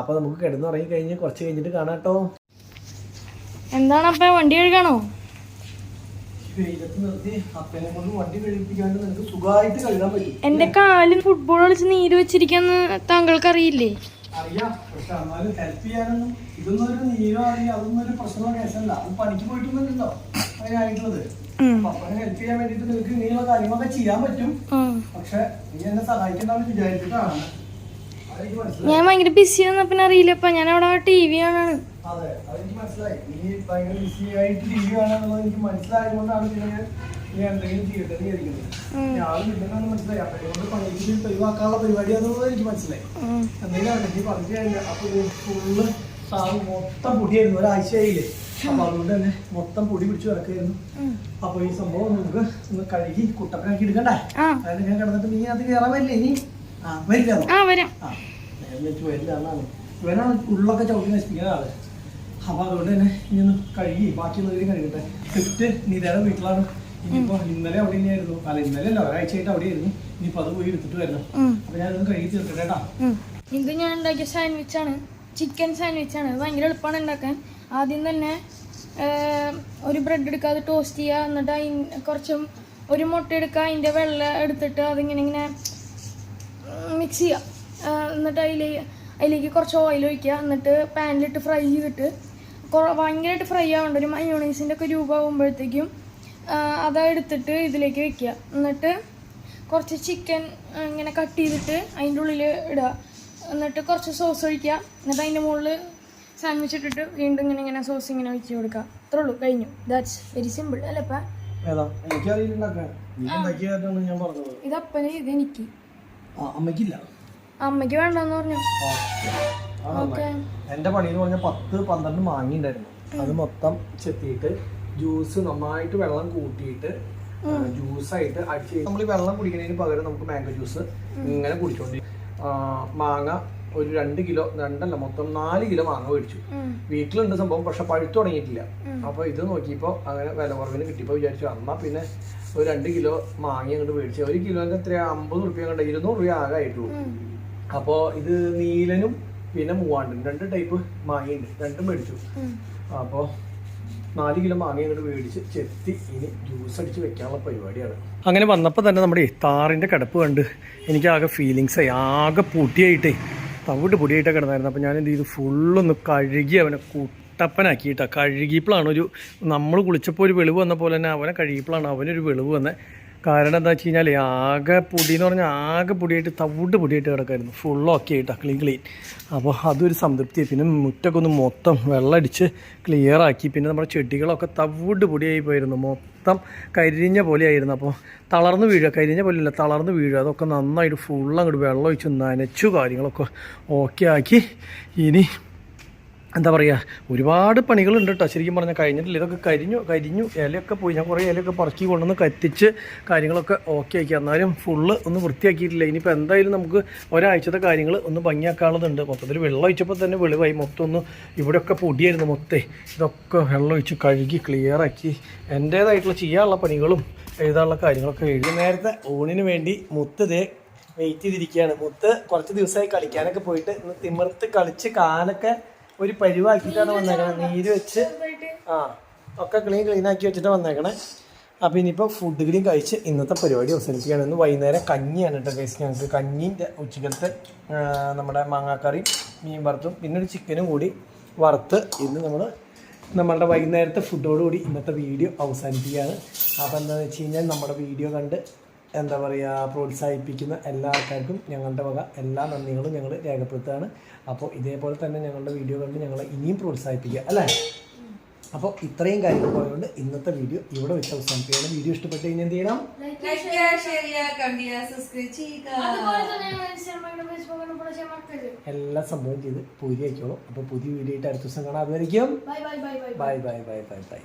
അപ്പോൾ നമുക്ക് കിടന്നുറങ്ങി കഴിഞ്ഞ് കുറച്ച് കഴിഞ്ഞിട്ട് കാണാം കേട്ടോ. എന്താണ് അപ്പ വണ്ടി കഴുകണോ? വെയിലത്ത് നിർത്തി അപ്പനെ കൊണ്ട് വണ്ടി കഴിപ്പിക്കാണ്ട് നിനക്ക് സുഖമായിട്ട് കഴുകാൻ പറ്റും. എന്റെ കാലിൽ ഫുട്ബോൾ കളിച്ച് നീര് വെച്ചിരിക്കാന്ന് താങ്കൾക്ക് അറിയില്ലേ? അറിയാം. പക്ഷെ എന്നാലും ഹെൽപ്പ് ചെയ്യാനൊന്നും ഇതൊന്നും ഒരു നീരോ അറിയാം അതൊന്നും ഒരു പ്രശ്നമോ കേസല്ല. അത് പണിക്ക് പോയിട്ടുണ്ടോ അതിനായിട്ടുള്ളത്. അപ്പനെ ഹെൽപ്പ് ചെയ്യാൻ വേണ്ടിട്ട് നിനക്ക് ഇങ്ങനെയുള്ള കാര്യങ്ങളൊക്കെ ചെയ്യാൻ പറ്റും. പക്ഷെ നീ എന്നെ സഹായിക്കണ്ടെന്ന് വിചാരിച്ചിട്ടാണ്. ഞാൻ ഭയങ്കര ബിസി പിന്നെ അറിയില്ലപ്പ. ഞാൻ അവിടെ TV കാണാണ്. അതെ അതെനിക്ക് മനസ്സിലായി. നീ ഭയങ്കര ബിസി ആയിട്ട് TV കാണാന്നുള്ളത് എനിക്ക് മനസ്സിലായതുകൊണ്ടാണ് നീ എന്തെങ്കിലും ചെയ്യട്ടെന്ന് വിചാരിക്കുന്നത്. ഞാളും ഇല്ലെന്നാണ് മനസ്സിലായി. അപ്പനെ പണിക്ക് ഒഴിവാക്കാനുള്ള പരിപാടിയാണെന്നുള്ളത് എനിക്ക് മനസ്സിലായി. എന്തെങ്കിലും നീ പറഞ്ഞു കഴിഞ്ഞാൽ അപ്പൊ ഫുള്ള് സാറ് മൊത്തം പൊടിയായിരുന്നു. ഒരാഴ്ചയായില്ലേ അപ്പൊ അതുകൊണ്ട് തന്നെ മൊത്തം പൊടി പിടിച്ച് കിടക്കായിരുന്നു. അപ്പൊ ഈ സംഭവം നമുക്ക് ഒന്ന് കഴുകി കുട്ടപ്പനാക്കി എടുക്കണ്ടേ? അതായത് ഞാൻ കിടന്നിട്ട് നീ അത് കയറാൻ വരില്ലേ? ഇനി വരില്ലാന്നോ? വരില്ലാന്നാണ്. ഇവനാണ് ഉള്ളൊക്കെ ചവിട്ടി നശിപ്പിക്കുന്ന ആള്. അപ്പൊ അതുകൊണ്ട് തന്നെ ഇനി ഒന്ന് കഴുകി ബാക്കിയുള്ളവരും കഴുകട്ടെ. സ്വിഫ്റ്റ് നിതയുടെ വീട്ടിലാണ്. ഇനിയിപ്പോ ഇന്നലെ അവിടെ തന്നെയായിരുന്നു. അല്ല ഇന്നലെ അല്ല, ഒരാഴ്ചയായിട്ട് അവിടെ ആയിരുന്നു. ഇനിയിപ്പോ അത് പോയി എടുത്തിട്ട് വരണം. അപ്പൊ ഞാനൊന്ന് കഴുകി തീർക്കട്ടെ കേട്ടാ. ഇത് ഞാൻ ഉണ്ടാക്കിയ സാൻഡ്വിച്ചാണ്, ചിക്കൻ സാൻഡ്വിച്ചാണ്. ഭയങ്കര എളുപ്പമാണ് ഉണ്ടാക്കാൻ. ആദ്യം തന്നെ ഒരു ബ്രെഡ് എടുക്കുക, അത് ടോസ്റ്റ് ചെയ്യുക, എന്നിട്ട് കുറച്ചും ഒരു മുട്ട എടുക്കുക, അതിൻ്റെ വെള്ളം എടുത്തിട്ട് അതിങ്ങനെ ഇങ്ങനെ മിക്സ് ചെയ്യുക. എന്നിട്ട് അതിലേക്ക് കുറച്ച് ഓയിൽ ഒഴിക്കുക. എന്നിട്ട് പാനിലിട്ട് ഫ്രൈ ചെയ്തിട്ട് ഭയങ്കരമായിട്ട് ഫ്രൈ ആവേണ്ട, ഒരു മയോണൈസിൻ്റെ ഒക്കെ രൂപമാകുമ്പോഴത്തേക്കും അതെടുത്തിട്ട് ഇതിലേക്ക് വെക്കുക. എന്നിട്ട് കുറച്ച് ചിക്കൻ ഇങ്ങനെ കട്ട് ചെയ്തിട്ട് അതിൻ്റെ ഉള്ളിൽ ഇടുക. എന്നിട്ട് കുറച്ച് സോസ് ഒഴിക്കുക. എന്നിട്ട് അതിൻ്റെ മുകളിൽ സാൻഡ്വിച്ച് ഇട്ടിട്ട് വീണ്ടും ഇങ്ങനെ സോസ് ഇങ്ങനെ ഒഴിച്ച് കൊടുക്കുക. അത്രേ ഉള്ളൂ, കഴിഞ്ഞു. ദാറ്റ്സ് വെരി സിമ്പിൾ അല്ലേ? ഇത് അപ്പന്, ഇത് എനിക്ക്. അമ്മയ്ക്ക് വേണ്ടെന്ന് പറഞ്ഞു. എന്റെ പണി എന്ന് പറഞ്ഞാൽ 10-12 മാങ്ങ ഉണ്ടായിരുന്നു. അത് മൊത്തം ചെത്തിയിട്ട് ജ്യൂസ് നന്നായിട്ട് വെള്ളം കൂട്ടിയിട്ട് ജ്യൂസായിട്ട് അടിച്ച് നമ്മൾ ഈ വെള്ളം കുടിക്കുന്നതിന് പകരം നമുക്ക് മാംഗോ ജ്യൂസ് ഇങ്ങനെ കുടിച്ചോണ്ടി. മാങ്ങ ഒരു 2 കിലോ, 2 മൊത്തം 4 കിലോ മാങ്ങ മേടിച്ചു. വീട്ടിലുണ്ട് സംഭവം, പക്ഷെ പഴുത്തു തുടങ്ങിയിട്ടില്ല. അപ്പൊ ഇത് നോക്കിയപ്പോ അങ്ങനെ വില കുറവിന് കിട്ടിയപ്പോ വിചാരിച്ചു എന്നാ പിന്നെ ഒരു 2 കിലോ മാങ്ങ അങ്ങോട്ട് മേടിച്ചു. 1 കിലോന്റെ എത്ര 50 റുപ്യ കണ്ട 200 രൂപ ആകെ ആയിട്ടുള്ളൂ. അപ്പോ ഇത് നീലനും പിന്നെ മൂവാണ്ടും 2 ടൈപ്പ് മാങ്ങയുണ്ട്, 2 മേടിച്ചു. അപ്പോ 4 കിലോ മാങ്ങ അങ്ങോട്ട് മേടിച്ച് ചെത്തി ഇനി ജ്യൂസ് അടിച്ച് വെക്കാനുള്ള പരിപാടിയാണ്. അങ്ങനെ വന്നപ്പോൾ തന്നെ നമ്മുടെ താറിൻ്റെ കിടപ്പ് കണ്ട് എനിക്ക് ആകെ ഫീലിങ്സ് ആയി. ആകെ പൊടിയായിട്ടേ, തവിട്ട് പൊടിയായിട്ടൊക്കെ കിടന്നായിരുന്നു. അപ്പോൾ ഞാൻ എന്ത് ചെയ്തു, ഫുള്ളൊന്ന് കഴുകി അവനെ കുട്ടപ്പനാക്കിയിട്ടാണ്. കഴുകിയപ്പോഴാണ് നമ്മൾ കുളിച്ചപ്പോൾ ഒരു വെളിവ് വന്ന പോലെ തന്നെ അവനെ കഴുകിയപ്പോഴാണ് അവനൊരു വെളിവ് വന്നത്. കാരണം എന്താ വെച്ച് കഴിഞ്ഞാൽ ആകെ പൊടി എന്ന് പറഞ്ഞാൽ ആകെ പൊടിയായിട്ട് തവിട്ട് പൊടിയായിട്ട് കിടക്കായിരുന്നു. ഫുള്ളൊക്കെ ആയിട്ടാണ് ക്ലീൻ. അപ്പോൾ അതൊരു സംതൃപ്തിയായി. പിന്നെ മുറ്റൊക്കെ ഒന്ന് മൊത്തം വെള്ളമടിച്ച് ക്ലിയറാക്കി. പിന്നെ നമ്മുടെ ചെടികളൊക്കെ തവിട്ട് പൊടിയായി പോയിരുന്നു, മൊത്തം കരിഞ്ഞ പോലെയായിരുന്നു. അപ്പോൾ തളർന്ന് വീഴുക, കരിഞ്ഞ പോലെയല്ല തളർന്ന് വീഴുക. അതൊക്കെ നന്നായിട്ട് ഫുള്ള് അങ്ങോട്ട് വെള്ളം ഒഴിച്ച് നനച്ചു കാര്യങ്ങളൊക്കെ ഓക്കെ ആക്കി. ഇനി എന്താ പറയുക, ഒരുപാട് പണികളുണ്ട് കേട്ടോ. ശരിക്കും പറഞ്ഞാൽ കഴിഞ്ഞിട്ടില്ല, ഇതൊക്കെ കരിഞ്ഞു ഇലയൊക്കെ പോയി. ഞാൻ കുറേ ഇലയൊക്കെ പറക്കി കൊണ്ടുവന്ന് കത്തിച്ച് കാര്യങ്ങളൊക്കെ ഓക്കെ ആക്കി. എന്നാലും ഫുള്ള് ഒന്ന് വൃത്തിയാക്കിയിട്ടില്ല. ഇനിയിപ്പോൾ എന്തായാലും നമുക്ക് ഒരാഴ്ചത്തെ കാര്യങ്ങൾ ഒന്ന് ഭംഗിയാക്കാനുള്ളതുണ്ട്. മൊത്തത്തിൽ വെള്ളം ഒഴിച്ചപ്പോൾ തന്നെ വെളിവായി. മൊത്തം ഒന്ന് ഇവിടെയൊക്കെ പൊടിയായിരുന്നു മൊത്തം. ഇതൊക്കെ വെള്ളം ഒഴിച്ച് കഴുകി ക്ലിയറാക്കി എൻ്റേതായിട്ടുള്ള ചെയ്യാനുള്ള പണികളും എഴുതാനുള്ള കാര്യങ്ങളൊക്കെ എഴുതി. നേരത്തെ ഊണിന് വേണ്ടി മുത്ത് ദേ വെയിറ്റ് ചെയ്തിരിക്കുകയാണ്. മുത്ത് കുറച്ച് ദിവസമായി കളിക്കാനൊക്കെ പോയിട്ട് ഇന്ന് തിമിർത്ത് കളിച്ച് കാലൊക്കെ ഒരു പരിവാക്കിയിട്ടാണ് വന്നേക്കണേ. നീര് വെച്ച് ഒക്കെ ക്ലീനാക്കി വെച്ചിട്ട് വന്നേക്കണേ. അപ്പോൾ ഇനിയിപ്പോൾ ഫുഡ് കൂടി കഴിച്ച് ഇന്നത്തെ പരിപാടി അവസാനിപ്പിക്കുകയാണ്. ഇന്ന് വൈകുന്നേരം കഞ്ഞിയാണ് കേട്ടോ ഗൈസ്. ഞങ്ങൾക്ക് കഞ്ഞീൻ്റെ ഉച്ചക്കലത്തെ നമ്മുടെ മാങ്ങാക്കറിയും മീൻ വറുത്തും പിന്നെ ഒരു ചിക്കനും കൂടി വറുത്ത് ഇന്ന് നമ്മളുടെ വൈകുന്നേരത്തെ ഫുഡോടുകൂടി ഇന്നത്തെ വീഡിയോ അവസാനിപ്പിക്കുകയാണ്. അപ്പോൾ എന്താണെന്ന് വെച്ച് കഴിഞ്ഞാൽ നമ്മുടെ വീഡിയോ കണ്ട് എന്താ പറയുക പ്രോത്സാഹിപ്പിക്കുന്ന എല്ലാ ആൾക്കാർക്കും ഞങ്ങളുടെ വക എല്ലാ നന്ദികളും ഞങ്ങൾ രേഖപ്പെടുത്തുകയാണ്. അപ്പോൾ ഇതേപോലെ തന്നെ ഞങ്ങളുടെ വീഡിയോ കണ്ട് ഞങ്ങളെ ഇനിയും പ്രോത്സാഹിപ്പിക്കുക അല്ലേ? അപ്പോൾ ഇത്രയും കാര്യങ്ങൾ പോയതുകൊണ്ട് ഇന്നത്തെ വീഡിയോ ഇവിടെ വെച്ച് അവസാനിപ്പിക്കുകയാണ്. വീഡിയോ ഇഷ്ടപ്പെട്ട് കഴിഞ്ഞാൽ എന്ത് ചെയ്യണം? എല്ലാ സംഭവം ചെയ്ത് പൂരി ആയിക്കോളും. അപ്പോൾ പുതിയ വീഡിയോ ആയിട്ട് അടുത്ത ദിവസം കാണാം. അതുവരെയ്ക്കും bye bye bye bye bye bye by.